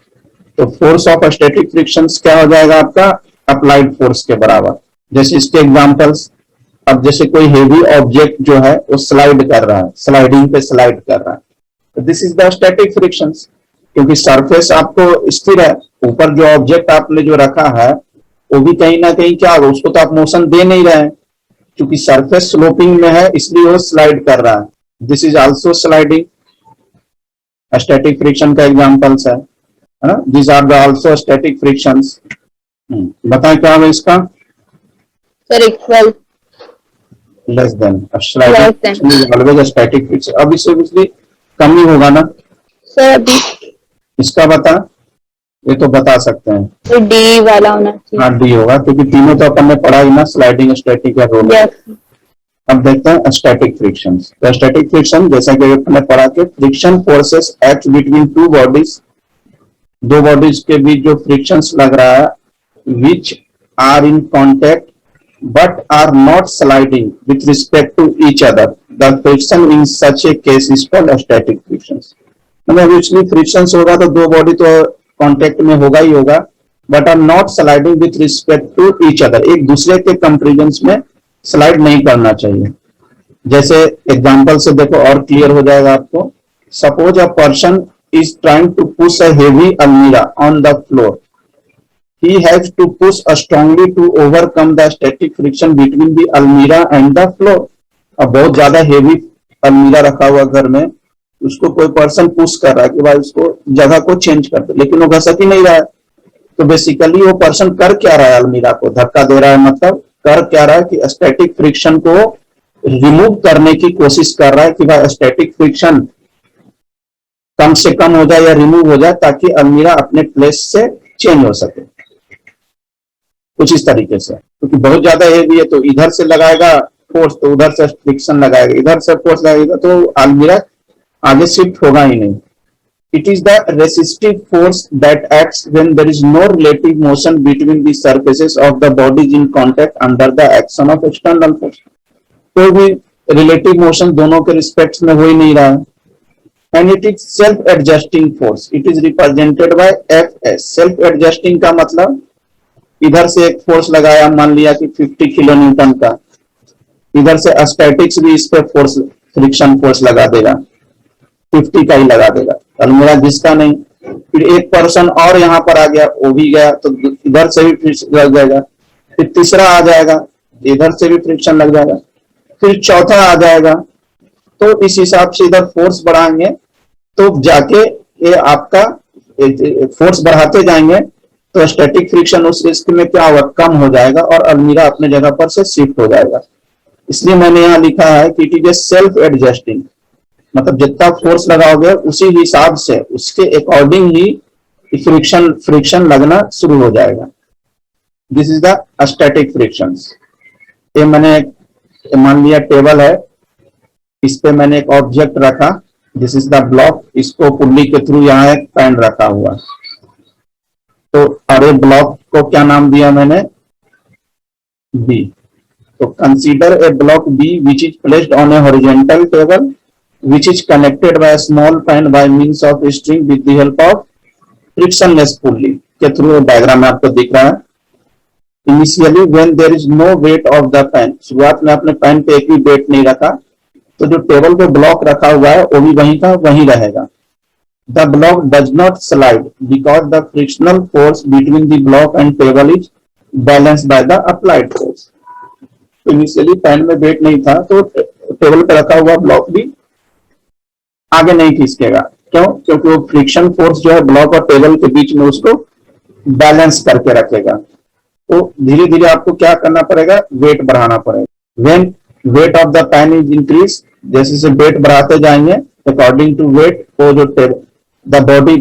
तो फोर्स ऑफ स्टैटिक फ्रिक्शंस क्या हो जाएगा आपका, अप्लाइड फोर्स के बराबर. जैसे इसके एग्जांपल्स, अब जैसे कोई हेवी ऑब्जेक्ट जो है वो स्लाइड कर रहा है, स्लाइडिंग पे स्लाइड कर रहा है, तो this is the static frictions. क्योंकि सरफेस आपको स्थिर है, ऊपर जो ऑब्जेक्ट आपने जो रखा है वो भी कहीं ना कहीं क्या होगा, उसको तो आप मोशन दे नहीं रहे हैं. क्योंकि सरफेस स्लोपिंग में है इसलिए वो स्लाइड कर रहा है. This is also sliding. Static friction का एग्जांपल्स है ना. These are the also static frictions. बताएं क्या होगा इसका, Sir, equal. Less than. Less than. Always static friction. अब इससे obviously कम ही होगा ना. Sir, अभी इसका बता, ये तो बता सकते हैं. तो D वाला होना चाहिए. हाँ डी होगा क्योंकि तीनों तो अपन ने पढ़ा ही ना, स्लाइडिंग, स्टैटिक या रोलिंग. Yes. अब देखते हैं स्टैटिक फ्रिक्शन. तो स्टैटिक फ्रिक्शन जैसा कि अपन ने पढ़ा कि friction forces act between 2 bodies. 2 bodies के बीच जो फ्रिक्शंस लग रहा है, which are in contact but are not sliding with respect to each other, the friction in such a case is called static frictions. मतलब एक्चुअली फ्रिक्शंस होगा तो 2 body तो कॉन्टेक्ट में होगा ही होगा, but are not sliding with respect to each other, एक दूसरे के कंपेरिजन में स्लाइड नहीं करना चाहिए. जैसे एग्जांपल से देखो और क्लियर हो जाएगा आपको. Suppose a person is trying to push a heavy almirah on the floor. He has to push strongly to overcome the static friction between the almirah and the floor. अब बहुत ज्यादा heavy अलमीरा रखा हुआ घर में, उसको कोई पर्सन पुश कर रहा है कि भाई उसको जगह को चेंज कर दे, लेकिन वो घसक ही नहीं रहा है. तो बेसिकली वो पर्सन कर क्या रहा है, अलमीरा को धक्का दे रहा है, मतलब कर क्या रहा है कि स्टैटिक फ्रिक्शन को रिमूव करने की कोशिश कर रहा है कि भाई स्टैटिक फ्रिक्शन कम से कम हो जाए या रिमूव हो जाए ताकि अलमीरा अपने प्लेस से चेंज हो सके. कुछ इस तरीके से, क्योंकि बहुत ज्यादा हेवी है तो इधर से लगाएगा फोर्स तो उधर से फ्रिक्शन लगाएगा, इधर से फोर्स लगाएगा तो अलमीरा आगे शिफ्ट होगा ही नहीं. It is the resistive force that acts when there is no relative motion between the surfaces of the bodies in contact under the action of external force. कोई भी relative motion दोनों के respects में हो ही नहीं रहा है. And it is self-adjusting force. It is represented by Fs. Self-adjusting का मतलब इधर से एक फोर्स लगाया, मान लिया कि 50 किलो न्यूटन का, इधर से स्टैटिक्स भी इस पे फोर्स, फ्रिक्शन फोर्स लगा देगा, 50 का ही लगा देगा, अलमीरा जिसका नहीं. फिर एक पर्सन और यहाँ पर आ गया, वो भी गया, तो इधर से भी फ्रिक्शन लग जाएगा. फिर तीसरा आ जाएगा, इधर से भी फ्रिक्शन लग जाएगा. फिर चौथा आ जाएगा. तो इस हिसाब से इधर फोर्स बढ़ाएंगे तो जाके ये आपका फोर्स बढ़ाते जाएंगे तो स्टैटिक फ्रिक्शन उस रिस्क में क्या होगा, कम हो जाएगा और अलमीरा अपने जगह पर से शिफ्ट हो जाएगा. इसलिए मैंने यहाँ लिखा है कि it is a self adjusting, मतलब जितना फोर्स लगाओगे उसी हिसाब से उसके अकॉर्डिंग ही फ्रिक्शन लगना शुरू हो जाएगा. This is the static friction. ये मैंने मान लिया टेबल है, इस पे मैंने एक ऑब्जेक्ट रखा, दिस इज द ब्लॉक, इसको पुल्ली के थ्रू यहाँ एक पेन रखा हुआ. तो अरे ब्लॉक को क्या नाम दिया मैंने, बी. तो consider a block B which is placed on a horizontal table which is connected by a small pen by means of a string with the help of frictionless pulley के through. Diagram में आपको दिख रहा है. Initially when there is no weight of the pen, शुरुआत में आपने pen पे एक भी वेट नहीं रखा, तो जो टेबल पे ब्लॉक रखा हुआ है वो भी वहीं का वहीं रहेगा. The block does not slide because the frictional force between the block and table is balanced by the applied force. Initially pan में वेट नहीं था तो टेबल पे रखा हुआ ब्लॉक भी आगे नहीं खिसकेगा. क्यों? क्योंकि वो फ्रिक्शन फोर्स जो है ब्लॉक और टेबल के बीच में उसको बैलेंस करके रखेगा. तो धीरे धीरे आपको क्या करना पड़ेगा, वेट बढ़ाना पड़ेगा. When weight of the pan is increase, जैसे जैसे वेट बढ़ाते जाएंगे अकॉर्डिंग टू वेट, वो जो द बॉडी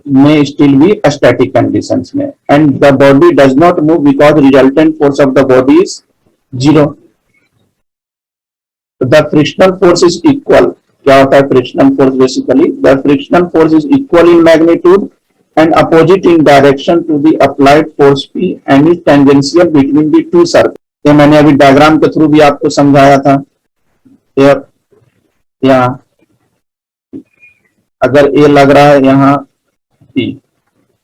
में स्टिल बी स्टैटिक कंडीशंस में, and the body does not move because resultant force of the body is 0. The frictional force is equal. क्या होता है frictional force? Basically the frictional force is equal in magnitude and opposite in direction to the applied force P and is tangential between the two circle. ये मैंने अभी diagram के through भी आपको समझाया था. यहाँ अगर ए लग रहा है यहाँ पी,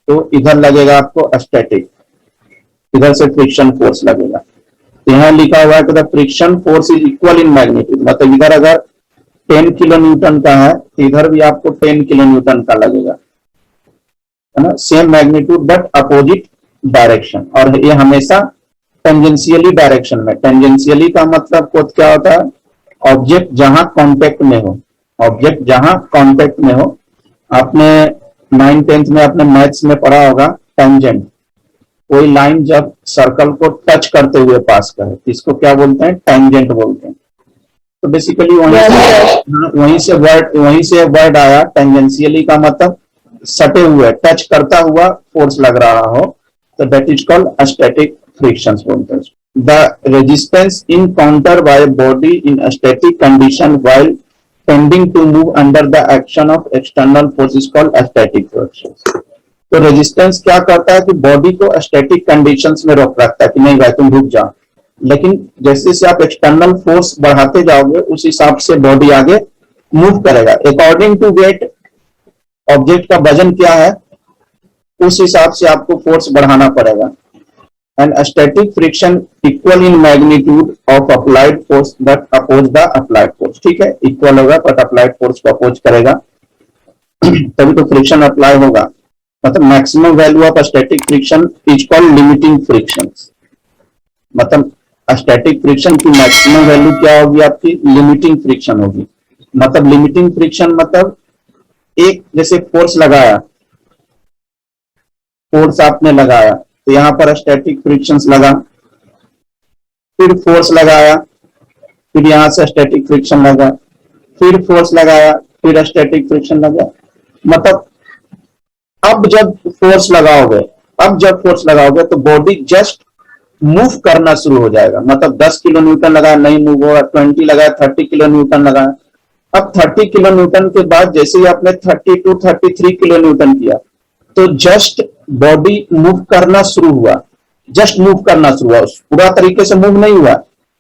तो इधर लगेगा आपको स्टैटिक, इधर से फ्रिक्शन फोर्स लगेगा. यहाँ लिखा हुआ है कि the friction force is equal in magnitude, मतलब इधर अगर 10 किलो न्यूटन का है तो इधर भी आपको 10 किलो न्यूटन का लगेगा, है ना, same magnitude but opposite direction. और ये हमेशा टेंजेंशियली डायरेक्शन में. टेंजेंशियली का मतलब क्या होता है, ऑब्जेक्ट जहां कांटेक्ट में हो, ऑब्जेक्ट जहां कांटेक्ट में हो. आपने 9th-10th में अपने मैथ्स में पढ़ा होगा टेंजेंट. कोई लाइन जब सर्कल को टच करते हुए पास करे तो इसको क्या बोलते हैं, टेंजेंट बोलते हैं. तो बेसिकली वहीं से वर्ड आया टेंजेंशियली का मतलब सटे हुए, टच करता हुआ फोर्स लग रहा हो, तो that is called static friction बोलते हैं. The resistance encounter by body in static condition while tending to move under the action of external force is called static friction. तो रेजिस्टेंस क्या करता है कि बॉडी को स्टैटिक कंडीशंस में रोक रखता है कि नहीं भाई तुम रुक जाओ, लेकिन जैसे जैसे आप एक्सटर्नल फोर्स बढ़ाते जाओगे उस हिसाब से बॉडी आगे मूव करेगा. अकॉर्डिंग टू वेट, ऑब्जेक्ट का वजन क्या है उस हिसाब से आपको फोर्स बढ़ाना पड़ेगा. And static friction equal in magnitude of applied force but oppose the applied force. ठीक है, इक्वल होगा बट अप्लाइड फोर्स को अपोज करेगा तभी तो फ्रिक्शन अप्लाई होगा. मतलब maximum value of static friction is called limiting friction. मतलब स्टैटिक फ्रिक्शन की मैक्सिमम वैल्यू क्या होगी आपकी, लिमिटिंग फ्रिक्शन होगी. मतलब लिमिटिंग फ्रिक्शन मतलब एक जैसे फोर्स लगाया, फोर्स आपने लगाया तो यहां पर स्टैटिक फ्रिक्शन लगा, फिर फोर्स लगाया, फिर यहां से स्टैटिक फ्रिक्शन लगा, फिर फोर्स लगाया, फिर स्टैटिक फ्रिक्शन लगा. मतलब अब जब फोर्स लगाओगे तो बॉडी जस्ट मूव करना शुरू हो जाएगा. मतलब 10 किलो न्यूटन लगाया नहीं मूव होगा, 20 लगाया 30 किलो न्यूटन लगाया अब 30 किलो न्यूटन के बाद जैसे ही आपने 32 33 किलो न्यूटन किया तो जस्ट बॉडी मूव करना शुरू हुआ, जस्ट मूव करना शुरू हुआ, पूरा तरीके से मूव नहीं हुआ,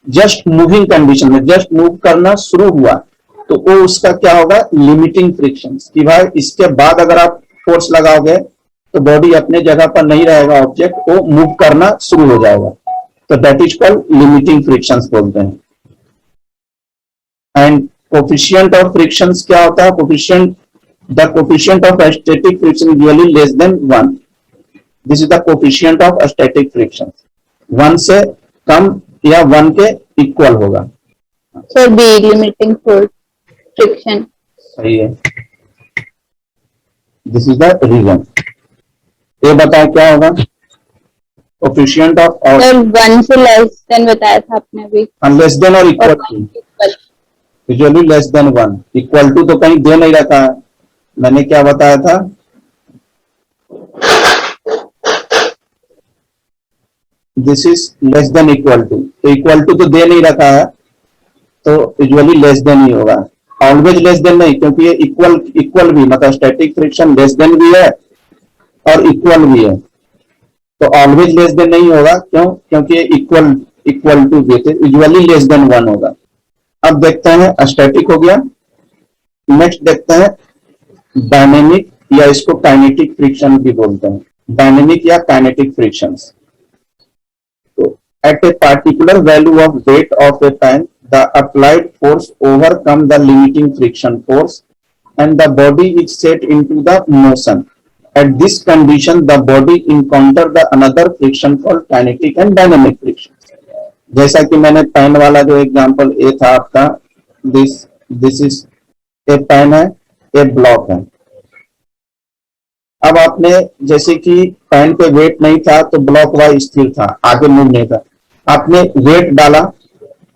जस्ट मूविंग कंडीशन में जस्ट मूव करना शुरू हुआ, तो वो उसका क्या होगा, लिमिटिंग फ्रिक्शन, कि भाई इसके बाद अगर आप फोर्स लगाओगे तो बॉडी अपने जगह पर नहीं रहेगा, ऑब्जेक्ट वो मूव करना शुरू हो जाएगा, तो that is called limiting frictions बोलते हैं। एंड कोफिशिएंट ऑफ फ्रिक्शंस क्या होता है, coefficient, the coefficient of static friction usually less than 1, this is the coefficient of static friction, 1 से कम या 1 के इक्वल होगा। So B, limiting force friction. सही है, दिस इज द रीजन। ये बताया क्या होगा, कोफिशिएंट ऑफ और सर 1 से लेस देन बताया था आपने अभी, लेस देन और इक्वल और to, 1 equal. Usually less than 1, equal to तो कहीं दे नहीं रखा है, मैंने क्या बताया था, this is less than equal to, तो इक्वल टू तो दे नहीं रखा है, तो यूजुअली लेस देन ही होगा, ऑलवेज लेस देन नहीं, क्योंकि ये इक्वल इक्वल भी, मतलब स्टैटिक फ्रिक्शन लेस देन भी है और इक्वल भी है, तो ऑलवेज लेस देन नहीं होगा, क्यों, क्योंकि इक्वल इक्वल टू देते, यूजुअली लेस देन 1 होगा। अब देखते हैं स्टैटिक हो गया, नेक्स्ट देखते हैं डायनेमिक, या इसको काइनेटिक फ्रिक्शन भी बोलते हैं, डायनेमिक या काइनेटिक फ्रिक्शंस। तो at a particular value of weight of a pan the applied force overcome the limiting friction force and the body is set into the motion, at this condition the body encounter the another friction called kinetic and dynamic friction। जैसा कि मैंने pen वाला जो example ए था आपका, this is a pen है, ए block है। अब आपने जैसे कि पेन पे वेट नहीं था तो ब्लॉक वाई स्थिर था, आगे मूव नहीं था, आपने वेट डाला,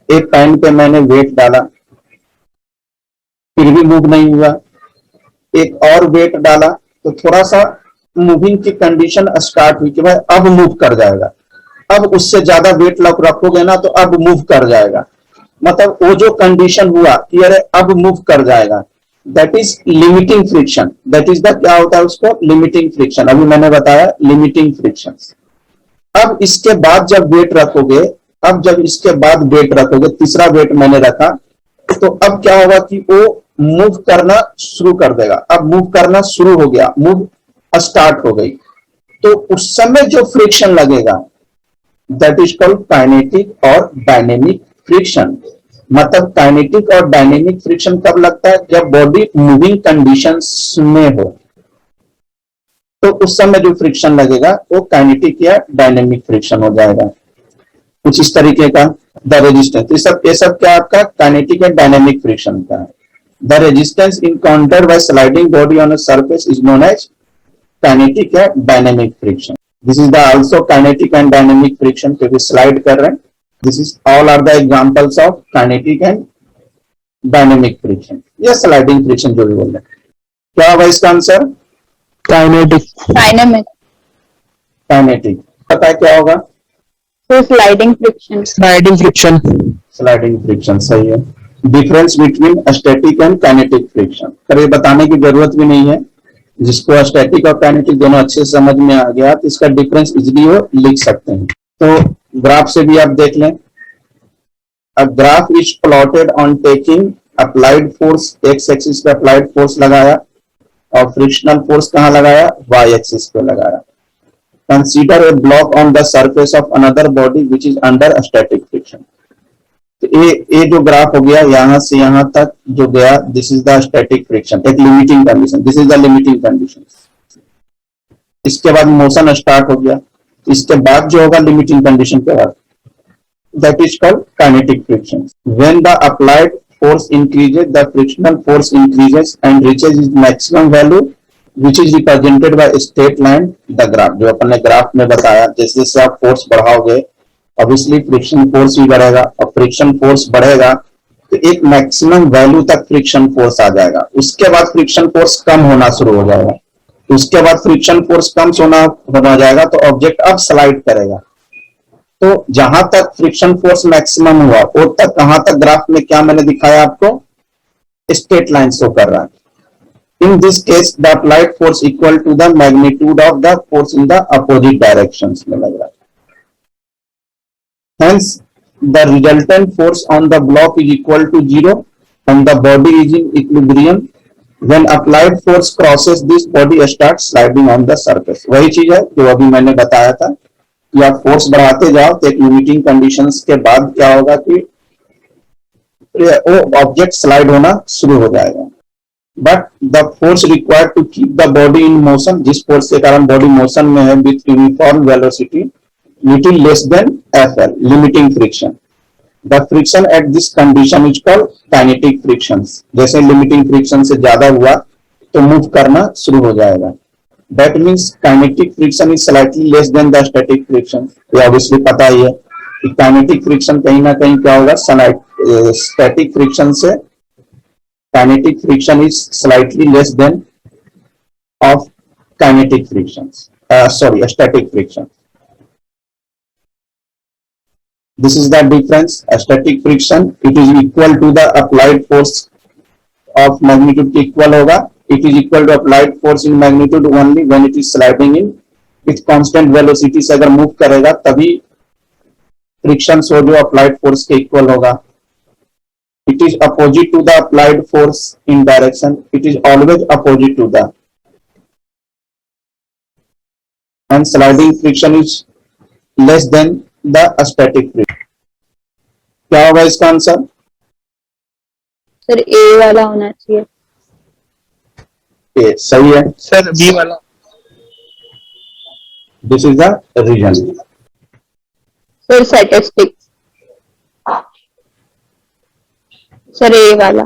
एक पेन पे मैंने वेट डाला फिर भी मूव नहीं हुआ, एक और वेट डाला तो थोड़ा सा मूविंग की कंडीशन स्टार्ट हुई कि भाई अब मूव कर जाएगा, अब उससे ज्यादा वेट रखोगे ना तो अब मूव कर जाएगा, मतलब वो जो कंडीशन हुआ कि अरे अब मूव कर जाएगा, that is limiting friction, that is the क्या होता है उसको, लिमिटिंग फ्रिक्शन, अभी मैंने बताया लिमिटिंग फ्रिक्शन। अब इसके बाद जब वेट रखोगे, अब जब इसके बाद वेट रखोगे, तीसरा वेट मैंने रखा, तो अब क्या होगा कि वो मूव करना शुरू कर देगा, अब मूव करना शुरू हो गया, मूव स्टार्ट हो गई, तो उस समय जो फ्रिक्शन लगेगा दैट इज कॉल्ड काइनेटिक और डायनेमिक फ्रिक्शन। मतलब काइनेटिक और डायनेमिक फ्रिक्शन कब लगता है, जब बॉडी मूविंग कंडीशंस में हो, तो उस समय जो फ्रिक्शन लगेगा वो काइनेटिक या डायनेमिक फ्रिक्शन हो जाएगा, कुछ इस तरीके का। द रेजिस्टेंस, ये सब क्या आपका काइनेटिक एंड डायनेमिक फ्रिक्शन का है। The resistance encountered by sliding body on a surface is known as kinetic या dynamic friction. This is the also kinetic and dynamic friction, क्योंकि स्लाइड कर रहे हैं। This is all are the examples of kinetic and dynamic friction या sliding friction जो भी बोल रहे हैं। क्या होगा इसका आंसर, Kinetic. Dynamic, kinetic. पता है क्या होगा, तो sliding friction. Sliding friction. Sliding friction, सही है। Difference between static and kinetic friction, पर ये बताने की जरूरत भी नहीं है, जिसको स्टैटिक और काइनेटिक दोनों अच्छे से समझ में आ गया तो इसका डिफरेंस इजीली वो लिख सकते हैं। तो ग्राफ से भी आप देख लें, a graph is plotted on taking applied force, x axis पे अप्लाइड फोर्स लगाया और फ्रिक्शनल फोर्स कहाँ लगाया, वाई एक्सिस पे लगाया। Consider a block on the surface of another body which is under static friction. तो ये जो ग्राफ हो गया यहां से यहां तक जो गया, this is the static friction, एक limiting condition, this is the limiting condition. इसके बाद मोशन स्टार्ट हो गया, इसके बाद जो होगा लिमिटिंग कंडीशन के बाद, that is called kinetic friction. When the applied force increases, the frictional force increases and reaches its maximum value, which is represented by a straight line, the graph। जो अपन ने ग्राफ में बताया, जैसे जैसे आप force बढ़ाओगे obviously friction force भी बढ़ेगा, और फ्रिक्शन फोर्स बढ़ेगा तो एक मैक्सिमम वैल्यू तक फ्रिक्शन फोर्स आ जाएगा, उसके बाद फ्रिक्शन फोर्स कम होना शुरू हो जाएगा, उसके बाद फ्रिक्शन फोर्स कम होना जाएगा तो ऑब्जेक्ट अब स्लाइड करेगा। तो जहां तक फ्रिक्शन फोर्स मैक्सिमम हुआ वो तक, कहां तक ग्राफ में क्या मैंने दिखाया आपको, स्ट्रेट लाइन शो कर रहा है. In this case, the applied force equal to the magnitude of the force in the opposite directions में लग रहा है. Hence, the resultant force on the block is equal to 0 and the body is in equilibrium. When applied force crosses this, body starts sliding on the surface. वही चीज है जो अभी मैंने बताया था कि आप फोर्स बढ़ाते जाओ तो एक लिमिटिंग कंडीशंस के बाद क्या होगा कि वो ऑब्जेक्ट स्लाइड होना शुरू हो जाएगा. But the force required to keep the body in motion, जिस फोर्स के कारण बॉडी मोशन में है with uniform velocity, little less than FL, limiting friction. The friction at this condition is called kinetic frictions. जैसे limiting friction से ज्यादा हुआ तो मूव करना शुरू हो जाएगा. That means kinetic friction is slightly less than the static friction. ये obviously पता ही है कि kinetic friction कहीं ना कहीं क्या होगा, static friction से kinetic friction is slightly less than of kinetic frictions. Static friction. This is the difference. A static friction, it is equal to the applied force of magnitude के equal होगा. It is equal to applied force in magnitude only when it is sliding in with constant velocity. से अगर move करेगा तभी friction हो जो applied force के equal होगा. It is opposite to the applied force in direction. It is always opposite to the. And sliding friction is less than the static friction. क्या होगा इसका आंसर? सर ए वाला होना चाहिए. ए सही है. सर बी वाला. This is the reason. Sir statistics. Sir A वाला.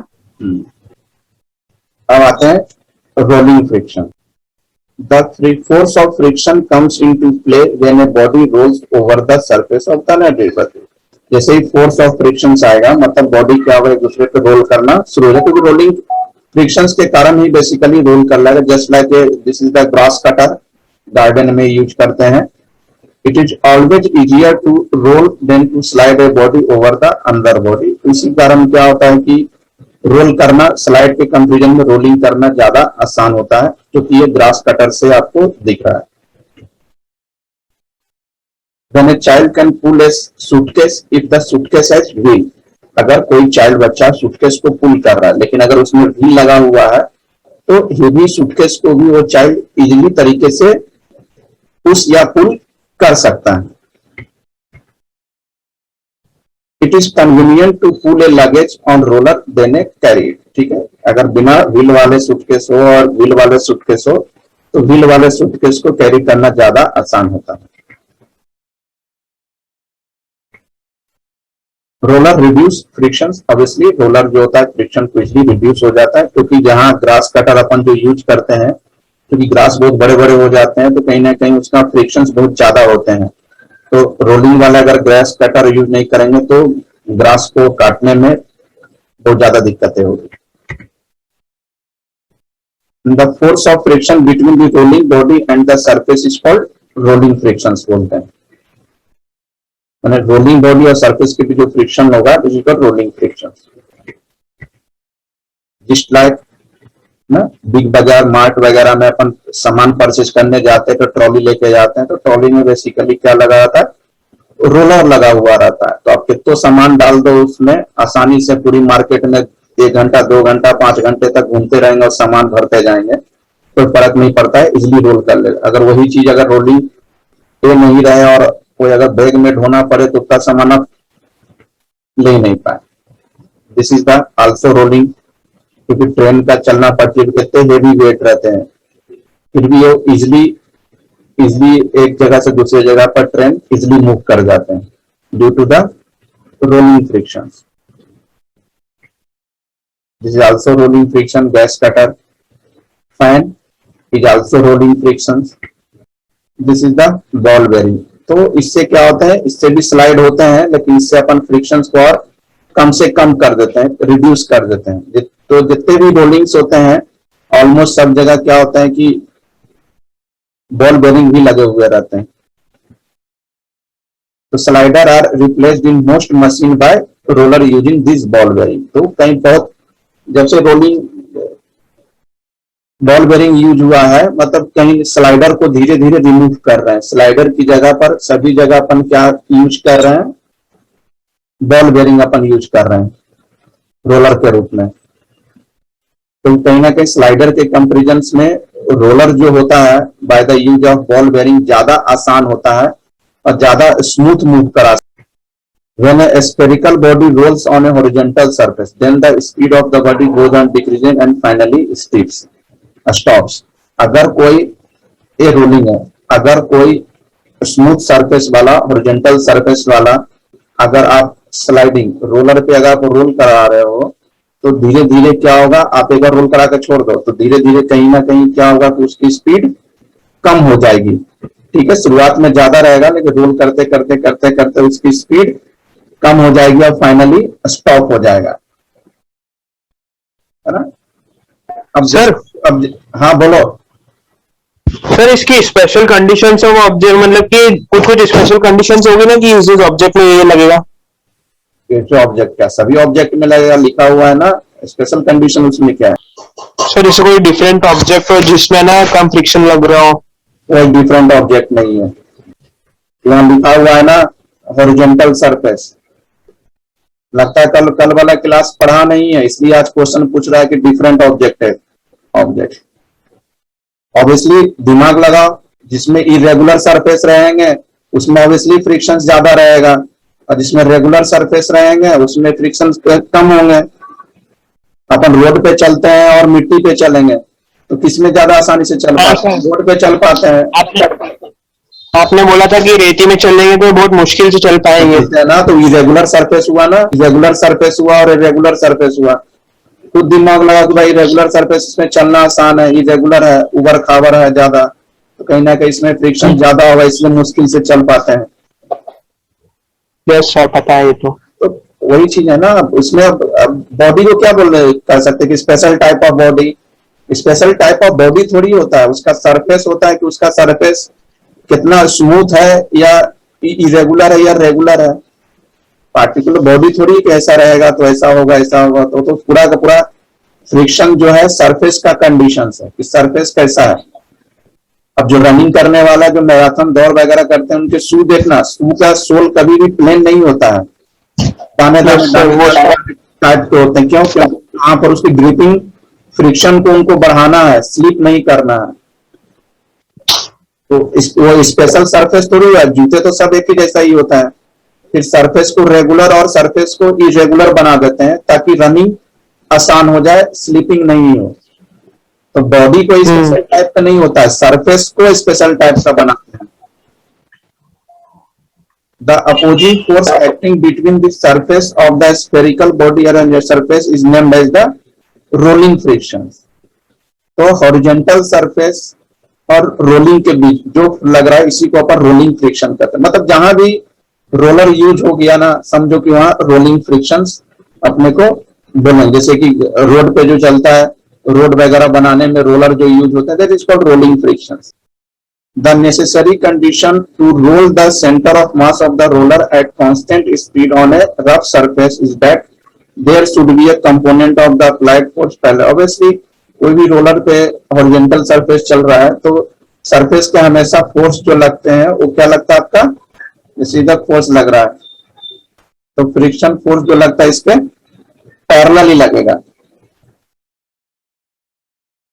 अब आते हैं rolling friction. The force of friction comes into play when a body rolls over the surface of the net. जैसे ही फोर्स ऑफ फ्रिक्शन आएगा मतलब body क्या होगा, एक दूसरे पे रोल करना शुरू हो जाएगा, क्योंकि रोलिंग फ्रिक्शन के कारण ही बेसिकली रोल कर लेगा. Just like this is the grass cutter, garden में यूज करते हैं. It is always easier to roll than to slide a body over the अंदर body. इसी कारण क्या होता है कि रोल करना, स्लाइड के कंपेरिजन में रोलिंग करना ज्यादा आसान होता है, क्योंकि ये ग्रास कटर से आपको दिख रहा है. When a child can pull a suitcase if the suitcase has wheel. अगर कोई चाइल्ड बच्चा सूटकेस को पुल कर रहा है लेकिन अगर उसमें व्हील लगा हुआ है तो हेवी सूटकेस को भी वो चाइल्ड इजीली तरीके से पुश या पुल कर सकता है. It is convenient to pull a luggage on roller than a carry. ठीक है, अगर बिना व्हील वाले सूटकेस हो और व्हील वाले सूटकेस हो तो व्हील वाले सूटकेस को कैरी करना ज्यादा आसान होता है. Roller reduce friction. Obviously roller जो होता है फ्रिक्शन को इजिली रिड्यूस हो जाता है, क्योंकि जहां ग्रास कटर अपन जो यूज करते हैं, क्योंकि ग्रास बहुत बड़े बड़े हो जाते हैं तो कहीं ना कहीं उसका फ्रिक्शंस बहुत ज्यादा होते हैं. तो रोलिंग वाला अगर ग्रास कटर यूज नहीं करेंगे तो ग्रास को काटने में बहुत ज्यादा दिक्कतें होगी. The force of friction between the rolling body and the surface is called rolling frictions बोलते हैं. मैंने रोलिंग बॉडी और सरफेस के बीच जो फ्रिक्शन होगा this is called rolling frictions. Just like ना बिग बाजार मार्ट वगैरह में अपन सामान परचेज करने जाते हैं तो ट्रॉली लेके जाते हैं, तो ट्रॉली में बेसिकली क्या लगा रहता है, रोलर लगा हुआ रहता है. तो आप कितना सामान डाल दो उसमें आसानी से पूरी मार्केट में 1 घंटा 2 घंटा 5 घंटे तक घूमते रहेंगे और सामान भरते जाएंगे, कोई फर्क नहीं पड़ता है, इजिली रोल कर लेगा. अगर वही चीज अगर रोलिंग तो नहीं रहे और कोई अगर बैग में ढोना पड़े तो उतना सामान आप ले नहीं पाए. This is the also rolling, क्योंकि ट्रेन का चलना पड़ती है, कितने हेवी वेट रहते हैं फिर भी वो इजिली एक जगह से दूसरी जगह पर ट्रेन इजिली मूव कर जाते हैं due to the rolling friction. This is also rolling friction. Gas cutter, fan is also rolling friction. This is the ball bearing. तो इससे क्या होता है, इससे भी स्लाइड होते हैं लेकिन इससे अपन फ्रिक्शंस को और कम से कम कर देते हैं, रिड्यूस कर देते हैं. तो जितने भी रोलिंग्स होते हैं ऑलमोस्ट सब जगह क्या होता है कि बॉल बेयरिंग भी लगे हुए रहते हैं. तो slider are replaced in most machine by roller using this ball bearing. तो कहीं बहुत जब से रोलिंग बॉल बेरिंग यूज हुआ है, मतलब कहीं स्लाइडर को धीरे धीरे रिमूव कर रहे हैं, स्लाइडर की जगह पर सभी जगह अपन क्या यूज कर रहे हैं, बॉल बेरिंग अपन यूज कर रहे हैं रोलर के रूप में। तो कहीं ना कहीं स्लाइडर के कंपेरिजन में रोलर जो होता है by the use of ball bearing ज्यादा आसान होता है और ज्यादा स्मूथ मूव करा। When a spherical body rolls on a horizontal surface, then the speed of the body goes on decreasing and finally stops. अगर कोई ये रोलिंग है, अगर कोई स्मूथ सरफेस वाला, हॉरिजॉन्टल सरफेस वाला, अगर आप स्लाइडिंग रोलर पे अगर आप रोल करा रहे हो तो धीरे धीरे क्या होगा, आप एक बार रोल करा के छोड़ दो तो धीरे धीरे कहीं ना कहीं क्या होगा कि उसकी स्पीड कम हो जाएगी। ठीक है, शुरुआत में ज्यादा रहेगा लेकिन रोल करते करते करते करते उसकी स्पीड कम हो जाएगी और फाइनली स्टॉप हो जाएगा, है ना। अब सर, अब हाँ बोलो। सर इसकी स्पेशल कंडीशंस है वो ऑब्जेक्ट, मतलब कि कुछ कुछ स्पेशल कंडीशंस होगी ना कि इस ऑब्जेक्ट में ये लगेगा। जो ऑब्जेक्ट क्या सभी ऑब्जेक्ट में लगेगा, लिखा हुआ है ना स्पेशल कंडीशन, उसमें क्या है। सर इसे कोई डिफरेंट ऑब्जेक्ट हो जिसमें ना कम फ्रिक्शन लग रहा हो। कोई डिफरेंट ऑब्जेक्ट नहीं है, यहाँ लिखा हुआ है ना हॉरिजॉन्टल सरफेस। लगता है कल कल वाला क्लास पढ़ा नहीं है इसलिए आज क्वेश्चन पूछ रहा है कि डिफरेंट ऑब्जेक्ट है। ऑब्जेक्ट ऑब्वियसली दिमाग लगाओ, जिसमें इरेगुलर सरफेस रहेंगे उसमें ऑब्वियसली फ्रिक्शन ज्यादा रहेगा और जिसमें रेगुलर सरफेस रहेंगे उसमें फ्रिक्शन कम होंगे। अपन रोड पे चलते हैं और मिट्टी पे चलेंगे तो किसमें ज्यादा आसानी से चल पाते हैं, रोड पे चल पाते हैं। आपने बोला था कि रेती में चलेंगे तो बहुत मुश्किल से चल पाएंगे, है ना। तो इरेगुलर सरफेस हुआ ना, इरेगुलर सरफेस हुआ और इरेगुलर सरफेस हुआ, खुद दिमाग लगा कि भाई रेगुलर सरफेस में चलना आसान है, इरेगुलर है, उबर खाबर है ज्यादा, तो कहीं ना कहीं इसमें फ्रिक्शन ज्यादा होगा इसलिए मुश्किल से चल पाते हैं। यस सर पता है ये तो वही चीज है ना। उसमें बॉडी को क्या बोल रहे कर सकते कि special type of body, special type of body थोड़ी होता है, उसका सरफेस होता है कि उसका सरफेस कितना स्मूथ है या इरेगुलर है या रेगुलर है। पार्टिकुलर बॉडी थोड़ी कि ऐसा रहेगा तो ऐसा होगा ऐसा होगा, तो पूरा का पूरा फ्रिक्शन जो है सरफेस का कंडीशन है कि सरफेस कैसा है। अब जो रनिंग करने वाला, जो मैराथन दौड़ वगैरह करते हैं उनके शू देखना, शू का सोल कभी भी प्लेन नहीं होता है, दाने टाइप के होते हैं। क्यों? वहां पर उसकी ग्रिपिंग फ्रिक्शन को उनको बढ़ाना है, स्लिप नहीं करना है। तो वो स्पेशल सरफेस थोड़ी है, जूते तो सब एक ही जैसा ही होता है। फिर सरफेस को रेगुलर और सरफेस को इरेगुलर बना देते हैं ताकि रनिंग आसान हो जाए, स्लीपिंग नहीं हो। तो बॉडी को स्पेशल टाइप का नहीं होता है, सरफेस को स्पेशल टाइप का बनाते हैं। The opposing force acting between the surface of the spherical body and the surface is named as the rolling friction. तो हॉरिजॉन्टल सरफेस और रोलिंग के बीच जो लग रहा है इसी को अपन रोलिंग फ्रिक्शन कहते हैं। मतलब जहां भी रोलर यूज हो गया ना, समझो कि वहां रोलिंग फ्रिक्शन अपने को बोलेंगे। जैसे कि रोड पे जो चलता है, रोड वगैरह बनाने में रोलर जो यूज होता है, that is called rolling friction. The necessary condition to roll the center of mass of the roller at constant speed on a rough surface is that there should be a component of the applied force parallel. Obviously, कोई भी roller पे horizontal surface चल रहा है तो surface के हमेशा force जो लगते हैं वो क्या लगता है आपका, सीधा फोर्स लग रहा है तो फ्रिक्शन फोर्स जो लगता है इस पे पैरेलल ही लगेगा।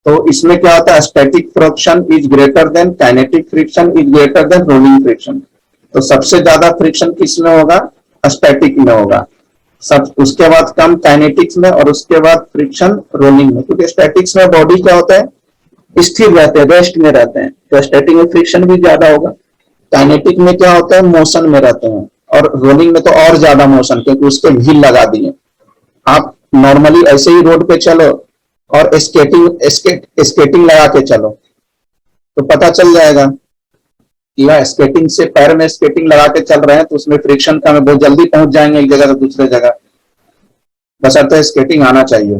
तो इसमें क्या होता है, static friction is greater then kinetic friction is greater then rolling friction. तो सबसे ज्यादा फ्रिक्शन किसमें होगा, स्टैटिक में होगा, सब उसके बाद कम काइनेटिक्स में और उसके बाद फ्रिक्शन रोलिंग में। क्योंकि स्टैटिक्स में बॉडी क्या होता है, स्थिर रहते हैं, रेस्ट में रहते हैं, तो स्टैटिक में फ्रिक्शन भी ज्यादा होगा। काइनेटिक में क्या होता है, मोशन में रहते हैं, और रोलिंग में तो और ज्यादा मोशन, क्योंकि उसके व्हील लगा दिए। आप नॉर्मली ऐसे ही रोड पे चलो और स्केटिंग लगा के चलो तो पता चल जाएगा कि वह स्केटिंग से, पैर में स्केटिंग लगा के चल रहे हैं तो उसमें फ्रिक्शन कम है, बहुत जल्दी पहुंच जाएंगे एक जगह से दूसरे जगह, बशर्ते स्केटिंग आना चाहिए।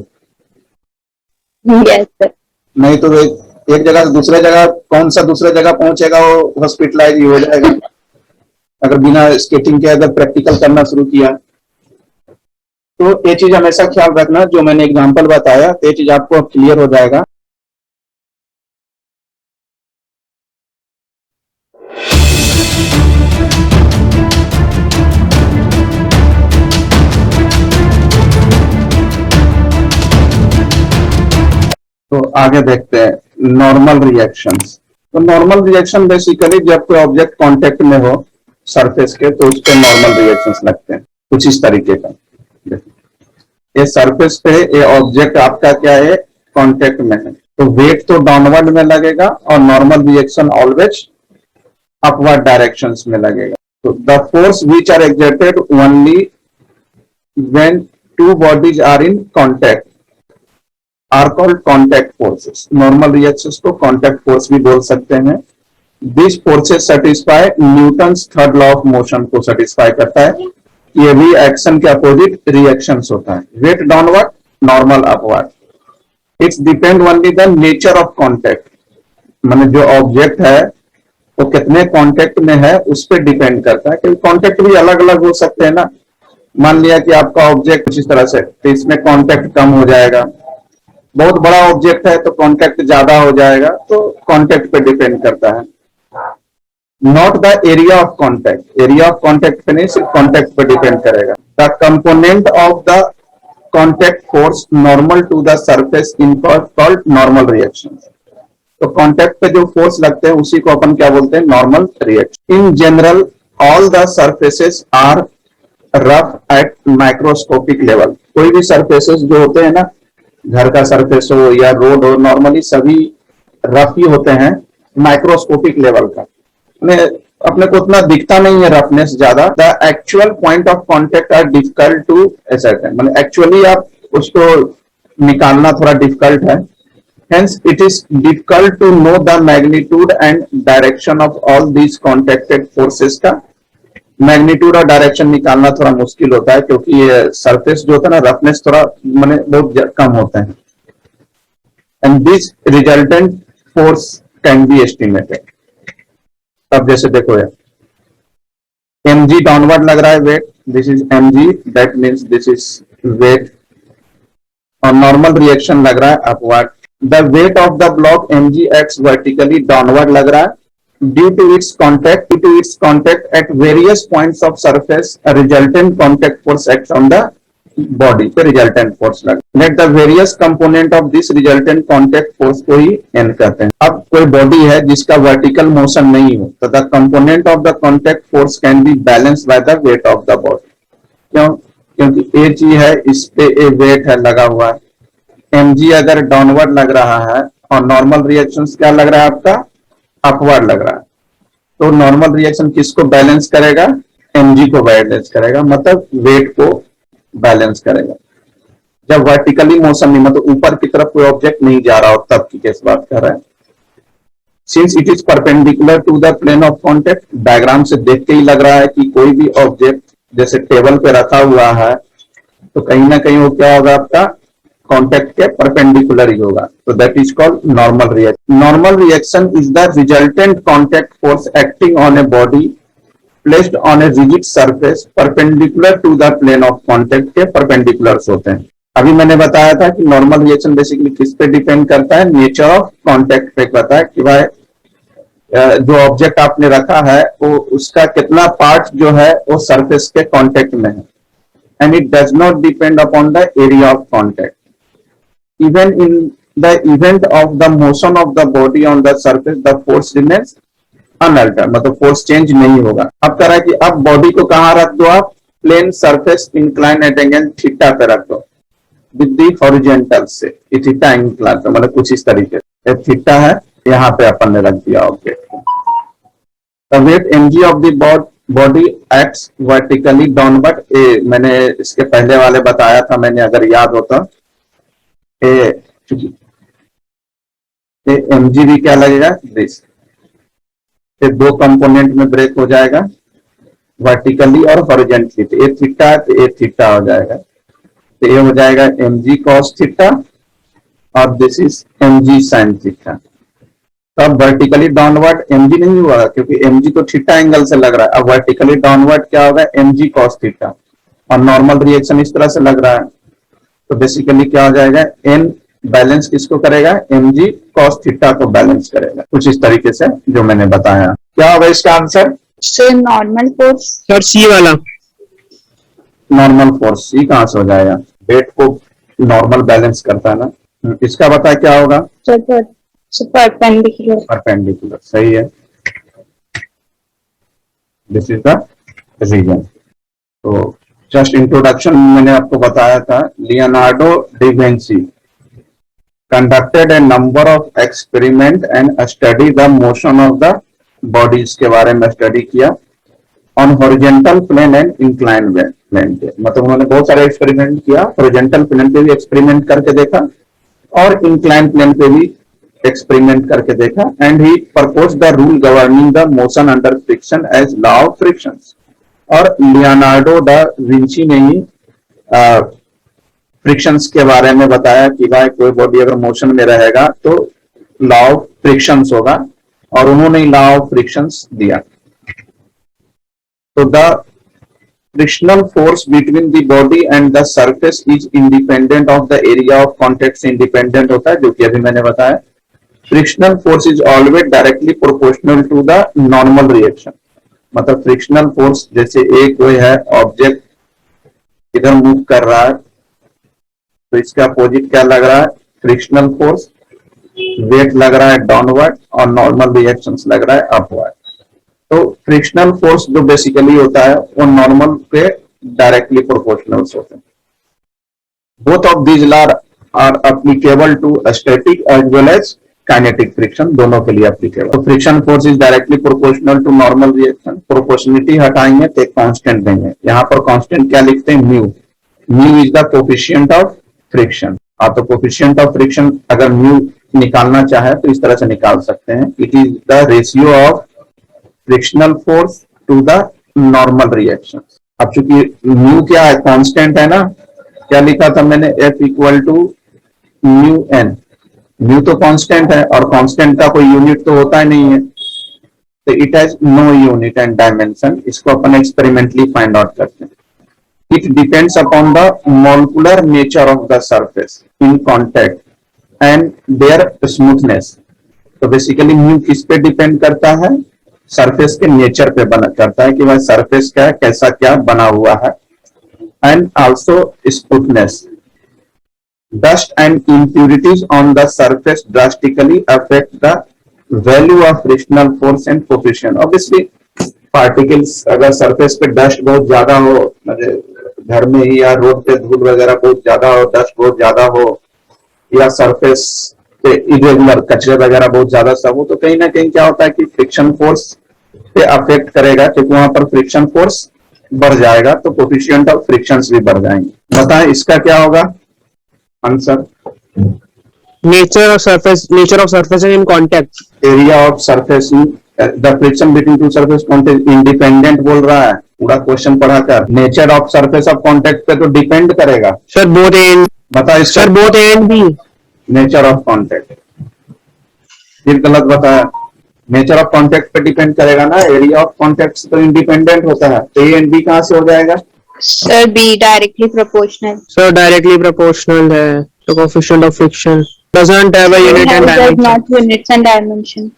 Yes sir. नहीं तो एक जगह से दूसरे जगह, कौन सा दूसरे जगह पहुंचेगा, वो हॉस्पिटलाइज ही हो जाएगा अगर बिना स्केटिंग के अगर प्रैक्टिकल करना शुरू किया। तो ये चीज हमेशा ख्याल रखना, जो मैंने एग्जांपल बताया तो ये चीज आपको क्लियर हो जाएगा। तो आगे देखते हैं नॉर्मल रिएक्शंस। तो नॉर्मल रिएक्शन बेसिकली जब कोई ऑब्जेक्ट कांटेक्ट में हो सरफेस के तो उस पर नॉर्मल रिएक्शंस लगते हैं, कुछ इस तरीके का। ये सरफेस पे ये ऑब्जेक्ट आपका क्या है, कांटेक्ट में है, तो वेट तो डाउनवर्ड में लगेगा और normal reaction always upward directions में लगेगा। तो the force which are exerted only when two bodies are in contact are called contact forces. Normal reactions को कांटेक्ट फोर्स भी बोल सकते हैं। This forces satisfy Newton's third law of motion को satisfy करता है। ये भी एक्शन के अपोजिट रिएक्शंस होता है, weight downward normal upward. It's depend only the nature of contact, माने जो ऑब्जेक्ट है वो कितने कांटेक्ट में है उस पर डिपेंड करता है, क्योंकि कांटेक्ट भी अलग अलग हो सकते हैं ना। मान लिया कि आपका ऑब्जेक्ट कुछ इस तरह से, तो इसमें कांटेक्ट कम हो जाएगा। बहुत बड़ा ऑब्जेक्ट है तो कांटेक्ट ज्यादा हो जाएगा, तो कांटेक्ट पे डिपेंड करता है। Not the area of contact, area of contact पे नहीं, सिर्फ कांटेक्ट पे डिपेंड करेगा। The component of the contact force normal to the surface in called normal reaction. तो कांटेक्ट पे जो फोर्स लगते हैं उसी को अपन क्या बोलते हैं, normal reaction. In general all the surfaces are rough at microscopic level. कोई भी सरफेसेस जो होते हैं ना, घर का सरफेस हो या रोड हो, नॉर्मली सभी रफ ही होते हैं माइक्रोस्कोपिक लेवल का। अपने को उतना दिखता नहीं है रफनेस ज्यादा। The actual point of contact are difficult to ascertain, मतलब एक्चुअली आप उसको निकालना थोड़ा डिफिकल्ट है। Hence it is difficult to know the magnitude and direction of all these contacted forces का मैग्नीट्यूड और डायरेक्शन निकालना थोड़ा मुश्किल होता है, क्योंकि ये सरफेस जो होता है ना, रफनेस थोड़ा माने बहुत कम होता है। And this resultant force can be estimated. अब जैसे देखो यार, mg डाउनवर्ड लग रहा है weight, this is mg, that means this is weight. और नॉर्मल रिएक्शन लग रहा है upward. The weight of the block mg acts vertically downward लग रहा है due to its contact at various points of surface, a resultant contact force acts on the body पे resultant force लग। Let the various component of this resultant contact force को ही n कहते हैं। अब कोई बॉडी है जिसका वर्टिकल मोशन नहीं हो, तो the component of the contact force can be balanced by the weight of the body। क्यों? क्योंकि a जी है, इस पे a वेट है लगा हुआ है। mg अगर डाउनवर्ड लग रहा है और नॉर्मल रिएक्शन क्या लग रहा है आपका, अपवर्ड लग रहा है, तो नॉर्मल रिएक्शन किसको बैलेंस करेगा, mg को बैलेंस करेगा, मतलब वेट को बैलेंस करेगा। जब वर्टिकली मोशन नहीं, मतलब ऊपर की तरफ कोई ऑब्जेक्ट नहीं जा रहा हो, तब की केस बात कर रहे हैं। Since it is perpendicular to the plane of contact, diagram से देख के ही लग रहा है कि कोई भी ऑब्जेक्ट जैसे टेबल पे रखा हुआ है तो कहीं ना कहीं वो क्या होगा, आपका कांटेक्ट के परपेंडिकुलर ही होगा, तो that is called normal reaction. Normal reaction is the resultant contact force acting on a body placed on a rigid surface perpendicular to the plane of contact के परपेंडिकुलर्स होते हैं। अभी मैंने बताया था कि नॉर्मल रिएक्शन बेसिकली किस पे डिपेंड करता है, नेचर ऑफ कांटेक्ट पे करता है कि भाई जो ऑब्जेक्ट आपने रखा है वो उसका कितना पार्ट जो है वो सरफेस के कांटेक्ट में है, and it does not depend upon the area of contact. Even in the event of the motion of the body on the surface, the force remains unaltered, मतलब फोर्स चेंज नहीं होगा। अब कह रहा है कि अब बॉडी को कहाँ रख दो आप, plane surface incline at angle theta पे रख दो विद द हॉरिजॉन्टल से, थीटा इंक्लाइन, मतलब कुछ इस तरीके से थीटा है, यहाँ पे अपन ने रख दिया ऑब्जेक्ट को। The weight mg of the body acts vertically downward, मैंने इसके पहले वाले बताया था मैंने, अगर याद होता mg भी क्या लगेगा, दिस, दो कंपोनेंट में ब्रेक हो जाएगा वर्टिकली और हॉरिजॉन्टली, तो ए थीटा तो ए थीटा हो जाएगा, तो ये हो जाएगा mg cos थीटा और this is mg sin theta. तब वर्टिकली डाउनवर्ड mg नहीं हुआ क्योंकि mg तो थीटा एंगल से लग रहा है, अब वर्टिकली डाउनवर्ड क्या होगा, mg cos थीटा। और नॉर्मल रिएक्शन इस तरह से लग रहा है, तो बेसिकली क्या हो जाएगा, एन बैलेंस किसको करेगा, एम जी कॉस थीटा को बैलेंस करेगा, कुछ इस तरीके से जो मैंने बताया। क्या होगा इसका answer? Sir normal force. Sir C वाला। नॉर्मल फोर्स, सी कहां से हो जाएगा, वेट को नॉर्मल बैलेंस करता है ना। इसका बताया क्या होगा? परपेंडिकुलर। परपेंडिकुलर, सही है। This is the reason. तो जस्ट इंट्रोडक्शन मैंने आपको बताया था, Leonardo da Vinci conducted a number of experiment and study the motion of the bodies के बारे में स्टडी किया on horizontal plane and inclined plane पे, मतलब उन्होंने बहुत सारे एक्सपेरिमेंट किया, horizontal plane पे भी एक्सपेरिमेंट करके देखा और inclined plane पे भी एक्सपेरिमेंट करके देखा, and he proposed the rule governing the motion under friction as law of frictions। और लियोनार्डो दा विंची ने ही फ्रिक्शंस के बारे में बताया कि भाई कोई बॉडी अगर मोशन में रहेगा तो लॉ ऑफ फ्रिक्शंस होगा, और उन्होंने लॉ ऑफ फ्रिक्शंस दिया। तो the frictional force between the body and the surface is independent of the area of contact से इंडिपेंडेंट होता है, जो कि अभी मैंने बताया। Frictional force is always directly proportional to the normal reaction, मतलब फ्रिक्शनल फोर्स जैसे एक कोई है ऑब्जेक्ट इधर मूव कर रहा है तो इसका अपोजिट क्या लग रहा है, फ्रिक्शनल फोर्स, वेट लग रहा है डाउनवर्ड और नॉर्मल रिएक्शंस लग रहा है अपवर्ड। तो फ्रिक्शनल फोर्स जो बेसिकली होता है वो नॉर्मल पे डायरेक्टली प्रोपोर्शनल होते हैं। Both of these law are applicable to static as well as kinetic friction, दोनों के लिए एप्लीकेबल। तो friction force is directly proportional to normal reaction. Proportionality हटाएंगे तो एक कांस्टेंट देंगे, यहाँ पर कांस्टेंट क्या लिखते हैं, mu. Mu is the coefficient of friction. आप तो कोफिशिएंट ऑफ फ्रिक्शन अगर म्यू निकालना चाहे तो इस तरह से निकाल सकते हैं, it is the ratio of frictional force to the normal reaction. अब चूंकि म्यू क्या है, कांस्टेंट है ना, क्या लिखा था मैंने, F equal to mu N. Mu तो कांस्टेंट है और कांस्टेंट का कोई यूनिट तो होता ही नहीं है, तो it has no unit and dimension. इसको अपन एक्सपेरिमेंटली फाइंड आउट करते हैं। It depends upon the molecular nature of the surface in contact and their smoothness। तो बेसिकली म्यू किस पे डिपेंड करता है, सरफेस के नेचर पे बना करता है कि वह सरफेस का कैसा क्या बना हुआ है, and also smoothness. Dust and impurities on the surface drastically affect the value of frictional force and coefficient। Obviously particles अगर सरफेस पे डस्ट बहुत ज्यादा हो, घर में ही या रोड पे धूल वगैरह बहुत ज्यादा हो, डस्ट बहुत ज्यादा हो, या सरफेस पे इरेगुलर कचरे वगैरह बहुत ज्यादा सब हो, तो कहीं ना कहीं क्या होता है कि फ्रिक्शन फोर्स पे अफेक्ट करेगा, क्योंकि वहां पर फ्रिक्शन फोर्स बढ़ जाएगा तो कोफिशिएंट ऑफ फ्रिक्शंस भी बढ़ जाएंगे। बताएं इसका क्या होगा answer? Nature of surface in contact, area of surface, the friction between two surface contact independent बोल रहा है, पूरा क्वेश्चन पढ़ाकर। Nature of surface of contact पे तो डिपेंड करेगा सर बोथ एंड। बता इसका, सर बोथ एंड भी नेचर ऑफ कांटेक्ट, फिर गलत बताया। नेचर ऑफ कांटेक्ट पे डिपेंड करेगा ना, एरिया ऑफ कांटेक्ट तो इंडिपेंडेंट होता है, तो ए एंड बी कहां से हो जाएगा? Sir be directly proportional. Sir directly proportional है, तो coefficient of friction doesn't have a unit and dimension। not units and dimension।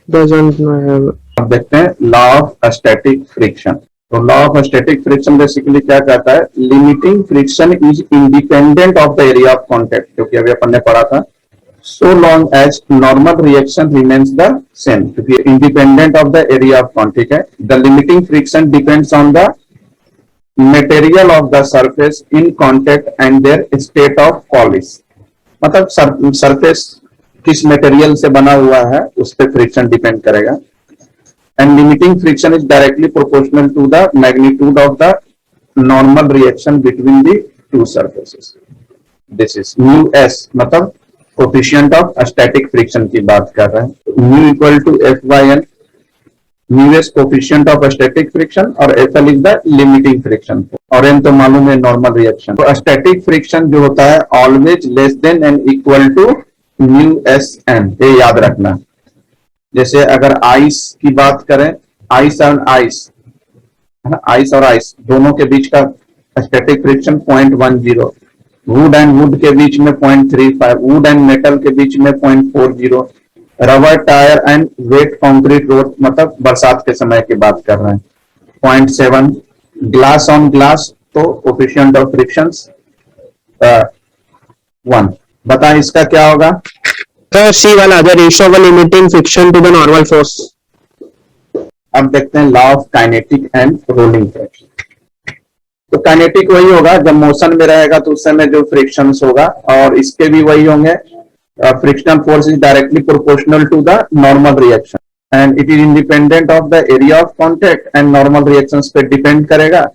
doesn't have। अब देखते हैं लॉ ऑफ स्टैटिक फ्रिक्शन। तो law of static friction basically क्या कहता है, limiting friction is independent of the area of contact, जो कि अभी अपन ने पढ़ा था, so long as normal reaction remains the same, क्योंकि independent of the area of contact है। The limiting friction depends on the material of the surface in contact and their state of polish, मतलब surface किस material से बना हुआ है उस पर फ्रिक्शन डिपेंड करेगा। And limiting friction is directly proportional to the magnitude of the normal reaction between the two surfaces. This is mu S, मतलब कोफिशिएंट ऑफ स्टैटिक फ्रिक्शन की बात कर रहे हैं। Mu equal to F by N, mu S coefficient of static friction और F L is the limiting friction, और N तो मालूम है नॉर्मल रिएक्शन। तो स्टैटिक फ्रिक्शन जो होता है always less than and equal to mu S N, ये याद रखना। जैसे अगर आइस की बात करें, आइस और आइस, आइस और आइस दोनों के बीच का static friction 0.10, would and would के बीच में 0.35, वुड एंड मेटल के बीच में 0.40, rubber tyre and wet concrete road, मतलब बरसात के समय की बात कर रहे हैं, 0.7, ग्लास ऑन ग्लास तो कोफिशिएंट ऑफ फ्रिक्शन 1। बताएं इसका क्या होगा? सर सी वाला the ratio of limiting friction to the normal force. अब देखते हैं law of kinetic and rolling friction. तो काइनेटिक वही होगा जब मोशन में रहेगा तो उस समय जो फ्रिक्शन होगा, और इसके भी वही होंगे, frictional force is directly proportional to the normal reaction and it is independent of the area of contact and normal reactions पे डिपेंड करेगा,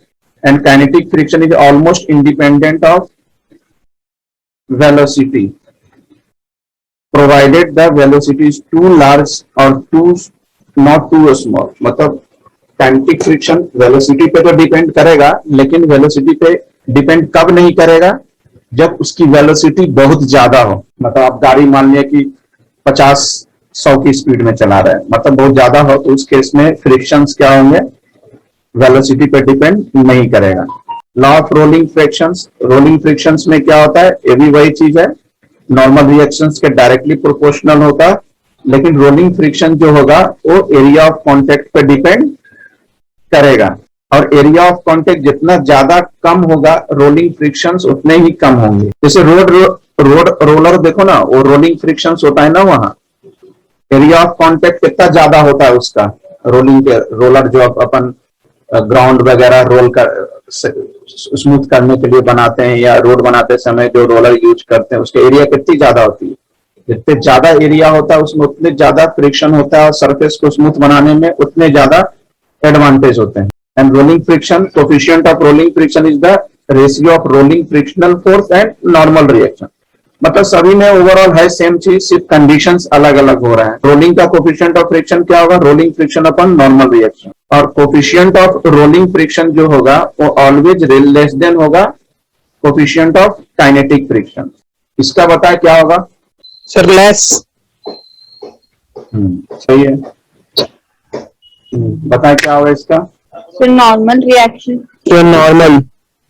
and kinetic friction is almost independent of velocity provided the velocity is too large और too not too small. मतलब kinetic friction velocity पे तो depend करेगा, लेकिन velocity पे depend कब नहीं करेगा? जब उसकी वेलोसिटी बहुत ज्यादा हो। मतलब आप गाड़ी मान लिया कि 50-100 की स्पीड में चला रहे हैं, मतलब बहुत ज्यादा हो, तो उस केस में फ्रिक्शंस क्या होंगे? वेलोसिटी पे डिपेंड नहीं करेगा। Law of rolling frictions, rolling frictions में क्या होता है? ये भी वही चीज है, नॉर्मल रिएक्शंस के डायरेक्टली प्रोपोर्शनल होता है, लेकिन रोलिंग फ्रिक्शन जो होगा वो एरिया ऑफ कॉन्टेक्ट पे डिपेंड करेगा, और एरिया ऑफ कॉन्टेक्ट जितना ज्यादा कम होगा रोलिंग फ्रिक्शंस उतने ही कम होंगे। जैसे रोड रोलर देखो ना, वो रोलिंग फ्रिक्शंस होता है ना, वहां एरिया ऑफ कॉन्टेक्ट कितना ज्यादा होता है उसका, रोलिंग के रोलर जो अपन ग्राउंड वगैरह रोल कर स्मूथ करने के लिए बनाते हैं, या रोड बनाते समय जो रोलर यूज करते हैं, उसके एरिया कितनी ज्यादा होती है? जितने ज्यादा एरिया होता है उसमें उतने ज्यादा फ्रिक्शन होता है, और सरफेस को स्मूथ बनाने में उतने ज्यादा एडवांटेज होते हैं। And rolling friction, coefficient of rolling friction is the ratio of rolling frictional force and normal reaction. मतलब सभी में ओवरऑल है सेम चीज, सिर्फ कंडीशंस अलग अलग हो रहा है। रोलिंग का कोफिशिएंट ऑफ फ्रिक्शन क्या होगा? Rolling friction upon normal reaction. और कोफिशिएंट ऑफ रोलिंग फ्रिक्शन जो होगा वो ऑलवेज लेस देन होगा कोफिशिएंट ऑफ काइनेटिक फ्रिक्शन। इसका बताए क्या होगा? Sir less. सही है। बताए क्या होगा इसका? फिर नॉर्मल रिएक्शन। तो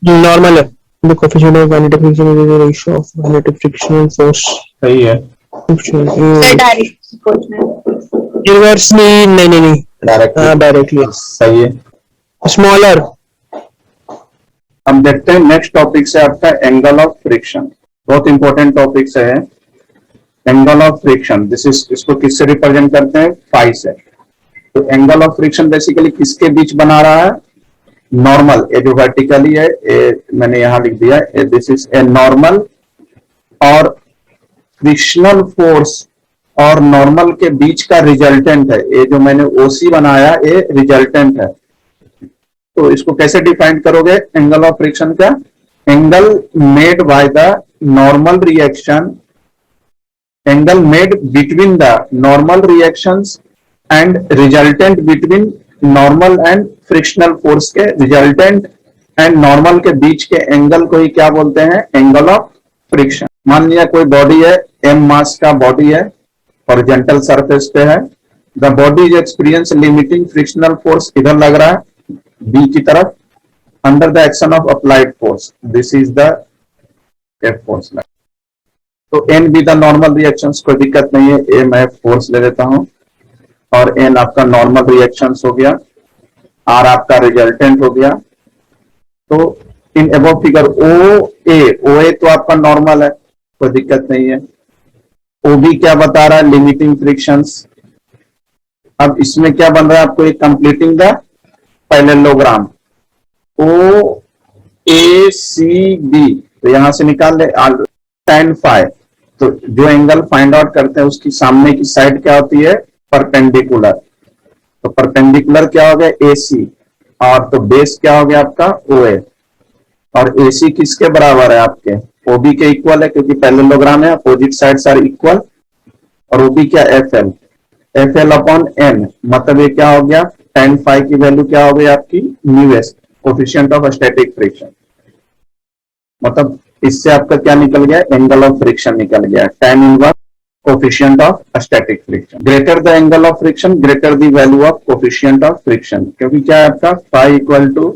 नॉर्मल है the coefficient of kinetic friction is the ratio of kinetic frictional force। सही है। सर डायरेक्ट रिवर्सली नहीं डायरेक्टली सही है। स्मॉलर। हम देखते हैं नेक्स्ट टॉपिक से आपका एंगल ऑफ फ्रिक्शन, बहुत इंपॉर्टेंट टॉपिक है एंगल ऑफ फ्रिक्शन। इसको किससे रिप्रेजेंट करते हैं? फाई से। तो एंगल ऑफ फ्रिक्शन बेसिकली किसके बीच बना रहा है? नॉर्मल, ये जो वर्टिकली है मैंने यहां लिख दिया, दिस इज ए नॉर्मल, और फ्रिक्शनल फोर्स और नॉर्मल के बीच का रिजल्टेंट है। ये जो मैंने ओसी बनाया ये रिजल्टेंट है। तो इसको कैसे डिफाइन करोगे एंगल ऑफ फ्रिक्शन का? Angle made by the normal reaction, angle made between the normal reactions and resultant between normal and frictional force के रिजल्टेंट एंड नॉर्मल के बीच के एंगल को ही क्या बोलते हैं? Angle of friction. मान लिया कोई बॉडी है, m मास का बॉडी है, हॉरिजॉन्टल सरफेस पे है, the body is experience limiting frictional force इधर लग रहा है B की तरफ, under the action of applied force, this is the F force. तो N भी द नॉर्मल रिएक्शंस, कोई दिक्कत नहीं है, A मैं फोर्स ले लेता हूं, और N आपका नॉर्मल रिएक्शंस हो गया, R आपका रिजल्टेंट हो गया। तो इन अबव फिगर OA तो आपका नॉर्मल है, कोई दिक्कत नहीं है। OB क्या बता रहा है? Limiting frictions. अब इसमें क्या बन रहा है आपको? एक कंप्लीटिंग द पैरेललोग्राम OACB, तो यहां से निकाल ले tan phi। तो जो एंगल फाइंड आउट करते हैं उसकी सामने की साइड क्या होती है? परपेंडिकुलर। तो परपेंडिकुलर क्या हो गया? AC, और तो बेस क्या हो गया आपका? OA। और AC किसके बराबर है? आपके OB के इक्वल है, क्योंकि पैरेललोग्राम है, अपोजिट साइड्स आर इक्वल। और OB क्या? FL अपॉन N, मतलब ये क्या हो गया? tan phi की वैल्यू क्या हो गई आपकी? μs, coefficient of static friction. मतलब इससे आपका क्या निकल गया? एंगल ऑफ फ्रिक्शन निकल गया, tan inverse coefficient of static friction. Greater the angle of friction greater the value of coefficient of friction, क्योंकि क्या है आपका phi equal to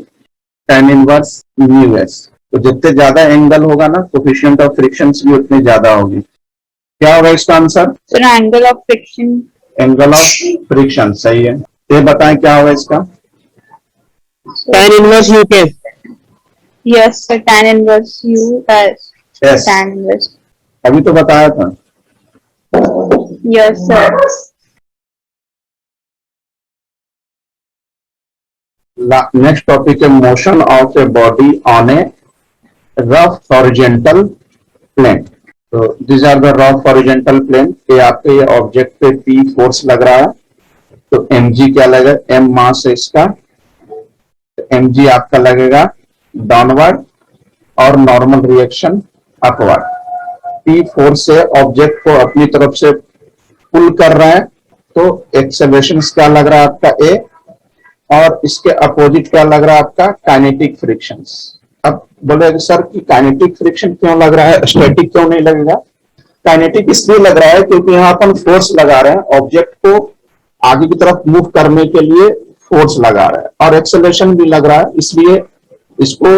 tan inverse mu S. तो जितने ज्यादा एंगल होगा ना, कोफिशिएंट ऑफ फ्रिक्शंस भी उतनी ज्यादा होगी। क्या होगा इसका answer? Sir, angle of friction. Angle of friction, सही है। ये बताएं क्या होगा इसका? tan inverse UK। Yes, sir, tan inverse U as Yes. tan inverse. अभी तो बताया था। Yes, sir. नेक्स्ट टॉपिक है motion of a body on a rough horizontal plane. तो this are the rough horizontal plane. ये आपके ये object पे पी फोर्स लग रहा है, तो एम जी क्या लगेगा? एम मास है इसका, एम जी आपका लगेगा डाउनवर्ड और normal reaction upward. P force से ऑब्जेक्ट को अपनी तरफ से पुल कर रहा है, तो एक्सेलरेशन क्या लग रहा है आपका? ए। और इसके अपोजिट क्या लग रहा है आपका? Kinetic frictions. अब बोले सर कि काइनेटिक फ्रिक्शन क्यों लग रहा है, स्टैटिक क्यों नहीं लगेगा? काइनेटिक इसलिए लग रहा है क्योंकि यहाँ अपन फोर्स लगा रहे हैं, ऑब्जेक्ट को आगे की तरफ मूव करने के लिए फोर्स लगा रहे हैं, और एक्सेलरेशन भी लग रहा है, इसलिए इसको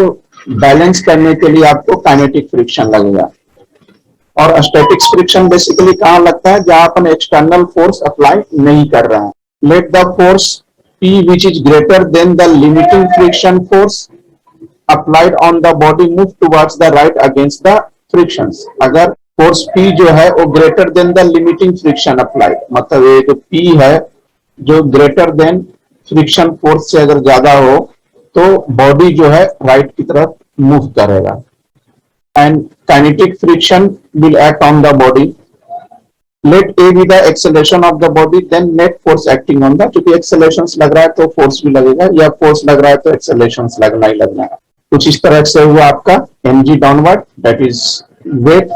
बैलेंस करने के लिए आपको काइनेटिक फ्रिक्शन लगेगा। और स्टैटिक फ्रिक्शन बेसिकली कहाँ लगता है? जहां अपन एक्सटर्नल फोर्स अप्लाई नहीं कर रहे हैं। Let the force P which is greater than the limiting friction force applied on the body move towards the right against the frictions। अगर फोर्स P जो है वो greater than the limiting friction applied, मतलब ये जो P है जो greater than friction force से अगर ज्यादा हो, तो बॉडी जो है राइट की तरफ मूव करेगा। And kinetic friction will act on the body. Let a be the acceleration of the body, then net force acting on the. क्योंकि एक्सेलरेशन लग रहा है तो फोर्स भी लगेगा, या फोर्स लग रहा है तो एक्सेलरेशन लगना ही लगना है। कुछ इस तरह से हुआ आपका M G downward, that is weight.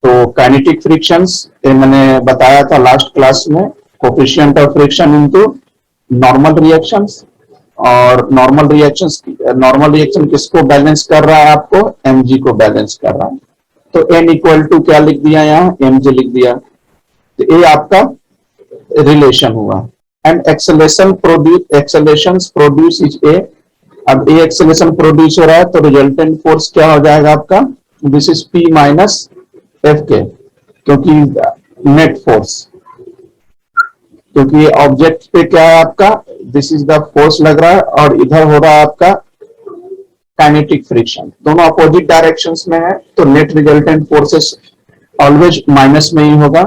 तो काइनेटिक फ्रिक्शंस मैंने बताया था लास्ट क्लास में, coefficient of friction into normal reactions. और नॉर्मल रिएक्शन किसको बैलेंस कर रहा है? आपको एम जी को बैलेंस कर रहा है। तो n इक्वल टू क्या लिख दिया? यहाँ एम जी लिख दिया। तो ये आपका रिलेशन हुआ। And acceleration produce is a. अब ए एक्सेलरेशन प्रोड्यूस हो रहा है, तो रिजल्टेंट फोर्स क्या हो जाएगा आपका? This is P minus F के, क्योंकि नेट फोर्स, क्योंकि ऑब्जेक्ट पे क्या है आपका? दिस इज द फोर्स लग रहा है, और इधर हो रहा है आपका काइनेटिक फ्रिक्शन। दोनों अपोजिट डायरेक्शंस में है, तो net resultant forces always minus में ही होगा।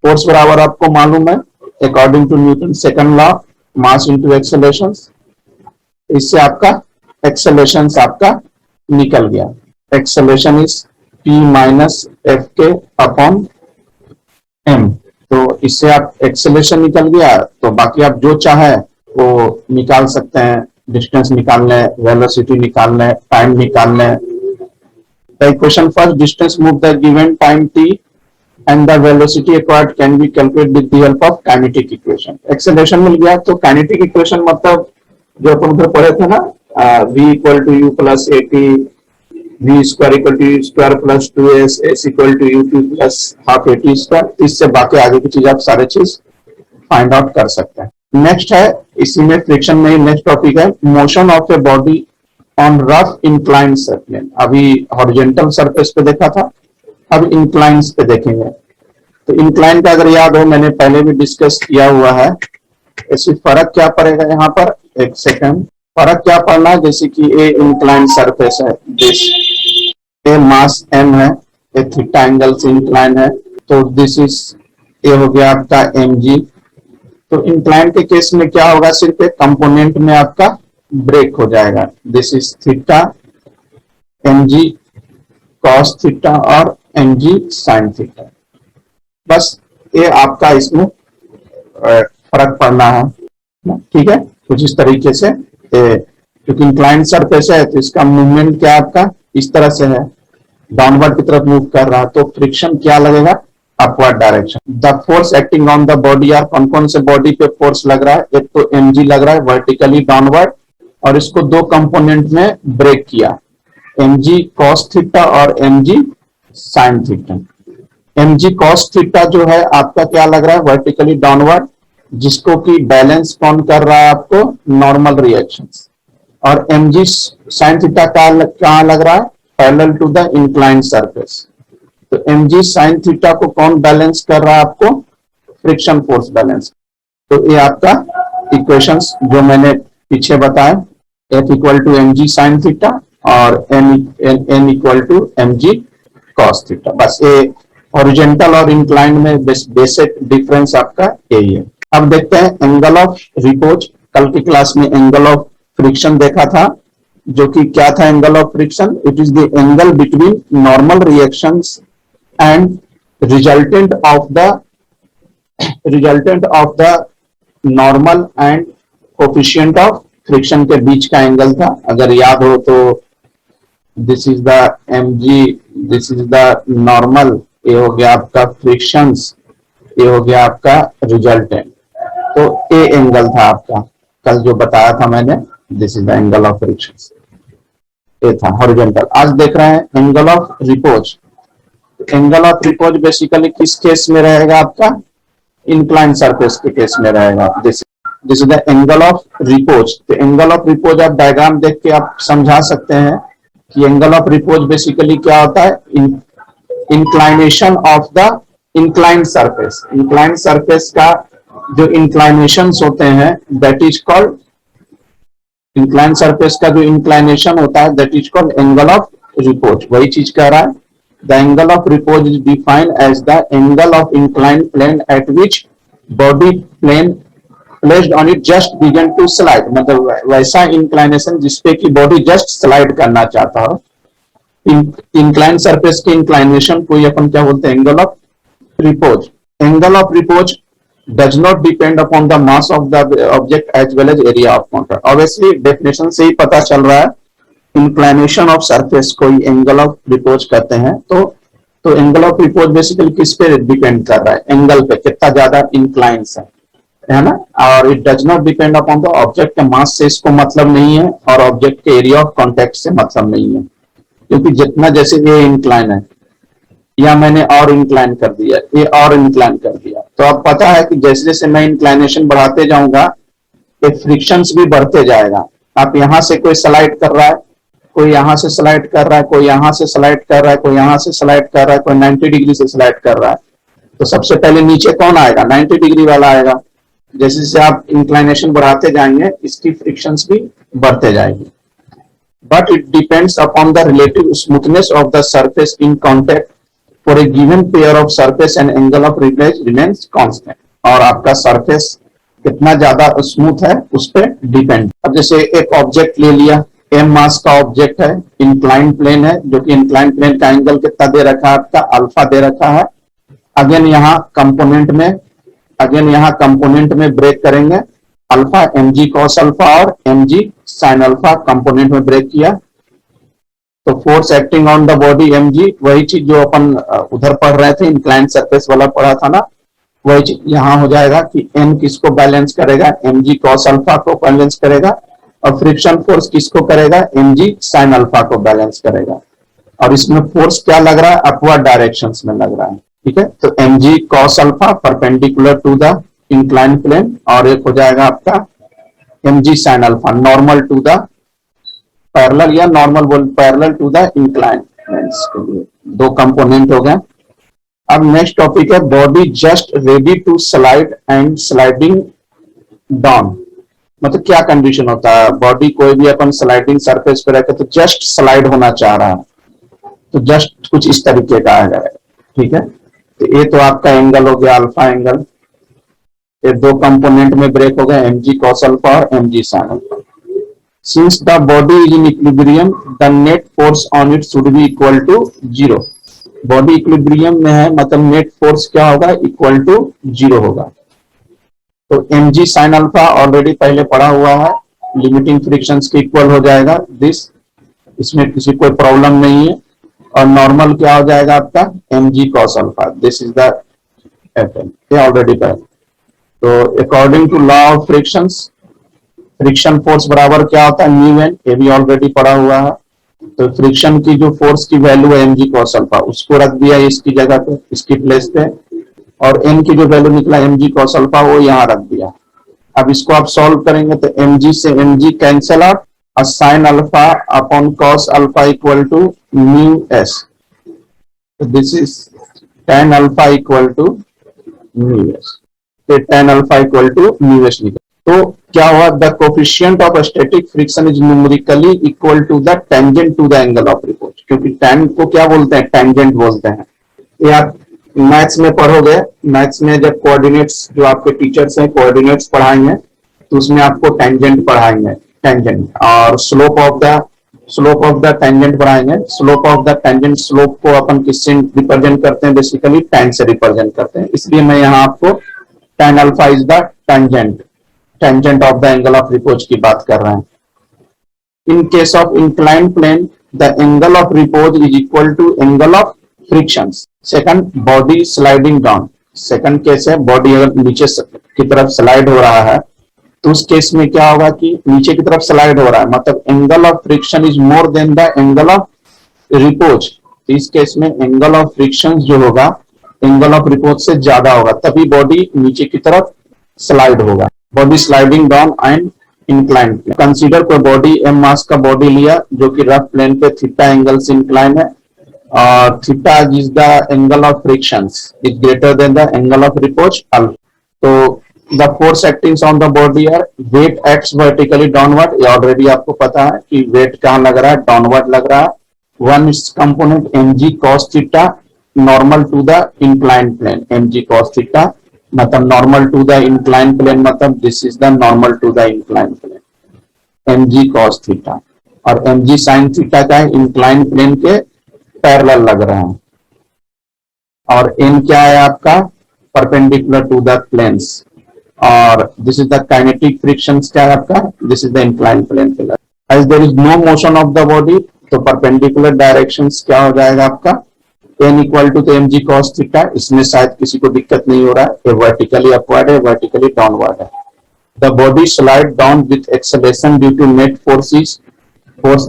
फोर्स बराबर आपको मालूम है according to Newton second law, mass into acceleration. इससे आपका एक्सेलरेशन आपका निकल गया। Acceleration is P minus F K upon M. तो इससे आप एक्सेलरेशन निकल गया, तो बाकी आप जो चाहे वो निकाल सकते हैं। डिस्टेंस निकालना है, वेलोसिटी निकालना है, टाइम निकालना है। The equation first, distance move the given time t and the velocity acquired can be calculate with the help of kinetic equation. Acceleration मिल गया, तो काइनेटिक इक्वेशन मतलब जो अपन उधर पढ़े थे ना, v equal to u plus A T, v square equal to u square plus 2s, s equal to u two plus half A T square. इससे बाकी आगे की चीज आप सारे चीज फाइंड आउट कर सकते हैं। नेक्स्ट है, इसी में फ्रिक्शन में नेक्स्ट टॉपिक है motion of a body on rough inclined surface. अभी हॉरिजॉन्टल सरफेस पे देखा था, अब इंक्लाइंस पे देखेंगे। तो इंक्लाइन का अगर याद हो, मैंने पहले भी डिस्कस किया हुआ है। ऐसे फर्क क्या पड़ेगा यहाँ पर? एक सेकंड, फर्क क्या पड़ना है? जैसे कि ए इंक्लाइन सरफेस है, दिस ए मास m है, ए थीटा एंगल से इंक्लाइन है, तो दिस इज ए हो गया आपका mg। तो इंक्लाइन के केस में क्या होगा? सिर्फ एक कंपोनेंट में आपका ब्रेक हो जाएगा। This is theta mg cos theta और mg sin थीटा। बस ये आपका इसमें फर्क पड़ना है, ठीक है। कुछ इस तरीके से, क्योंकि इंक्लाइन सरफेस है तो इसका मूवमेंट क्या आपका इस तरह से है, डाउनवर्ड की तरफ मूव कर रहा है, तो फ्रिक्शन क्या लगेगा? Upward direction. The force acting on the body, यार कौन कौन से बॉडी पे फोर्स लग रहा है? एक तो mg लग रहा है वर्टिकली डाउनवर्ड, और इसको दो कंपोनेंट में ब्रेक किया, mg cos थीटा और mg sin theta. mg cos theta जो है आपका क्या लग रहा है? वर्टिकली डाउनवर्ड, जिसको कि बैलेंस कौन कर रहा है आपको? Normal reactions. और mg sin थीटा कहाँ लग रहा है, parallel to the inclined surface. तो mg sin थीटा को कौन बैलेंस कर रहा है आपको, फ्रिक्शन फोर्स बैलेंस। तो ये आपका इक्वेशंस जो मैंने पीछे बताया, F equal to mg sin theta और n equal to mg cos theta. बस ये हॉरिजॉन्टल और इंक्लाइंड में बेसिक डिफरेंस आपका यही है। अब देखते हैं एंगल ऑफ रिपोज। कल की क्लास में एंगल ऑफ फ्रिक्शन देखा था, जो कि क्या था angle of friction, it is the angle between normal reactions and resultant of the normal and coefficient of friction के बीच का एंगल था। अगर याद हो तो this is the mg, this is the normal, ये हो गया आपका फ्रिक्शंस, ये हो गया आपका रिजल्टेंट। तो ये एंगल था आपका कल जो बताया था मैंने, this is the angle of frictions, ये था हॉरिजॉन्टल। आज देख रहे हैं angle of repose. Angle of repose basically किस केस में रहेगा आपका, इंक्लाइन सरफेस के केस में रहेगा। This is the angle of repose. तो एंगल ऑफ रिपोज आप डायग्राम देख के आप समझा सकते हैं कि एंगल ऑफ रिपोज बेसिकली क्या होता है, inclination of the inclined surface. Inclined surface का जो इंक्लाइनेशंस होते हैं that is called, inclined surface का जो इंक्लाइनेशन होता है that is called angle of repose. वही चीज कह रहा है, the angle of repose is defined as the angle of inclined plane at which body plane placed on it just began to slide. मतलब वैसा इंक्लाइनेशन जिसपे की बॉडी जस्ट स्लाइड करना चाहता हो। इंक्लाइंड सरफेस के इंक्लाइनेशन को अपन क्या बोलते हैं, angle of repose. Angle of repose does not depend upon the mass of the object as well as area of contact. Obviously definition से ही पता चल रहा है, inclination of surface को ही angle of repose कहते हैं। तो angle of repose basically किस पे डिपेंड कर रहा है, एंगल पे, कितना ज्यादा इंक्लाइंस है ना। और it does not depend upon the object के मास से इसको मतलब नहीं है, और ऑब्जेक्ट के एरिया ऑफ कॉन्टेक्ट से मतलब नहीं है, क्योंकि जितना जैसे ये इंक्लाइन है या मैंने और इंक्लाइन कर दिया, ये और इंक्लाइन कर दिया, तो अब पता है कि जैसे जैसे मैं इंक्लाइनेशन बढ़ाते जाऊंगा ये फ्रिक्शंस भी बढ़ते जाएगा। आप यहां से कोई स्लाइड कर रहा है, कोई यहां से स्लाइड कर रहा है, कोई यहां से स्लाइड कर रहा है, कोई यहां से स्लाइड कर रहा है, कोई 90 डिग्री से स्लाइड कर रहा है, तो सबसे पहले नीचे कौन आएगा, 90 डिग्री वाला आएगा। जैसे जैसे आप इंक्लाइनेशन बढ़ाते जाएंगे इसकी फ्रिक्शंस भी बढ़ते जाएगी। But it depends upon the relative smoothness of the surface in contact for a given pair of surface and angle of repose remains constant। और आपका सरफेस कितना ज्यादा स्मूथ है उस पर डिपेंड। अब जैसे एक ऑब्जेक्ट ले लिया, m मास का ऑब्जेक्ट है, इंक्लाइन प्लेन है, जो कि इंक्लाइन प्लेन का एंगल कितना दे रखा है आपका, अल्फा दे रखा है। अगेन यहाँ कंपोनेंट में ब्रेक करेंगे, अल्फा mg cos अल्फा और mg sin अल्फा कंपोनेंट में ब्रेक किया, तो force acting on the body mg, वही चीज जो अपन उधर पढ़ रहे थे, इंक्लाइंड सरफेस वाला पढ़ा था ना, वही चीज यहाँ हो जाएगा कि n किसको बैलेंस करेगा, mg cos अल्फा को बैलेंस करेगा, और फ्रिक्शन फोर्स किसको करेगा, mg sin अल्फा को बैलेंस करेगा। और इसमें फोर्स क्या लग रहा है, अपवर्ड डायरेक्शंस में लग रहा है, ठीक है। तो mg cos alpha perpendicular to the inclined plane, और एक हो जाएगा आपका mg sin alpha normal to the parallel, या नॉर्मल बोल पैरेलल टू द इंक्लाइन। दो कंपोनेंट हो गए। अब नेक्स्ट टॉपिक है body just ready to slide and sliding down. मतलब क्या कंडीशन होता है, बॉडी कोई भी अपन स्लाइडिंग सरफेस पे रहकर तो जस्ट स्लाइड होना चाह रहा है, तो जस्ट कुछ इस तरीके का आ जाएगा, ठीक है। तो ये तो आपका एंगल हो गया अल्फा एंगल, ये दो कंपोनेंट में ब्रेक हो गए, mg cos अल्फा और mg sin alpha. Since the body is in equilibrium, the net force on it should be equal to 0। Body equilibrium में है, मतलब नेट फोर्स क्या होगा, इक्वल टू 0 होगा। तो mg sin अल्फा ऑलरेडी पहले पढ़ा हुआ है, लिमिटिंग फ्रिक्शंस के इक्वल हो जाएगा दिस, इसमें किसी कोई प्रॉब्लम नहीं है। और नॉर्मल क्या हो जाएगा आपका, mg cos alpha, this is the fn, ये ऑलरेडी पढ़ा। तो according to law of frictions, friction force बराबर क्या होता है, न्यू एन, ये भी ऑलरेडी पढ़ा हुआ है। तो फ्रिक्शन की जो फोर्स की वैल्यू है mg cos अल्फा, उसको रख दिया इसकी जगह पे, इसकी प्लेस पे, और n की जो वैल्यू निकला mg cos अल्फा वो यहाँ रख दिया। अब इसको आप सॉल्व करेंगे तो mg से mg cancel out, sin alpha upon cos alpha equal to mu s. So this is tan alpha equal to mu s. तो tan alpha equal to mu s निकला। तो क्या हुआ, the coefficient of static friction is numerically equal to the tangent to the angle of repose, क्योंकि tan को क्या बोलते हैं, टेंजेंट बोलते हैं। ये आप मैथ्स में पढ़ोगे, मैथ्स में जब कोऑर्डिनेट्स, जो आपके टीचर्स हैं कोऑर्डिनेट्स पढ़ाएंगे तो उसमें आपको टेंजेंट पढ़ाएंगे, टेंजेंट, और स्लोप ऑफ द टेंजेंट पढ़ाएंगे। Slope of the tangent, slope को अपन किससे रिप्रेजेंट करते हैं, बेसिकली tan से रिप्रेजेंट करते हैं। इसलिए मैं यहाँ आपको tan alpha is the tangent of the angle of repose की बात कर रहे हैं। In case of incline plane the angle of repose is equal to angle of friction. Second, body sliding down. Second case है, body अगर नीचे की तरफ स्लाइड हो रहा है तो उस केस में क्या होगा कि नीचे की तरफ स्लाइड हो रहा है, मतलब angle of friction is more than the angle of repose. इस केस में एंगल ऑफ फ्रिक्शन जो होगा एंगल ऑफ रिपोज से ज्यादा होगा, तभी बॉडी नीचे की तरफ स्लाइड होगा। Body sliding down and incline. Consider कोई बॉडी एम मास का बॉडी लिया जो कि रफ प्लेन पे थीटा एंगल से इंक्लाइन है, और theta is the angle of friction is greater than the angle of repose alpha. तो the force acting on the body are weight acts vertically downward। ये already आपको पता है कि वेट कहाँ लग रहा है, डाउनवर्ड लग रहा है। One is component mg cos theta normal to the incline plane. mg cos theta मतलब normal to the incline plane, मतलब this is the normal to the incline plane mg cos theta, और mg sin theta का incline plane के parallel लग रहा है। और n क्या है आपका, परपेंडिकुलर टू द प्लेन्स, और this is the kinetic friction क्या है आपका, this is the incline plane pillar. As there is no motion of the body, तो परपेंडिकुलर डायरेक्शंस क्या हो जाएगा आपका, n equal to mg cos theta. इसमें शायद किसी को दिक्कत नहीं हो रहा है, ये वर्टिकली अपवर्ड है, वर्टिकली डाउनवर्ड है। The body slide down with acceleration due to net forces.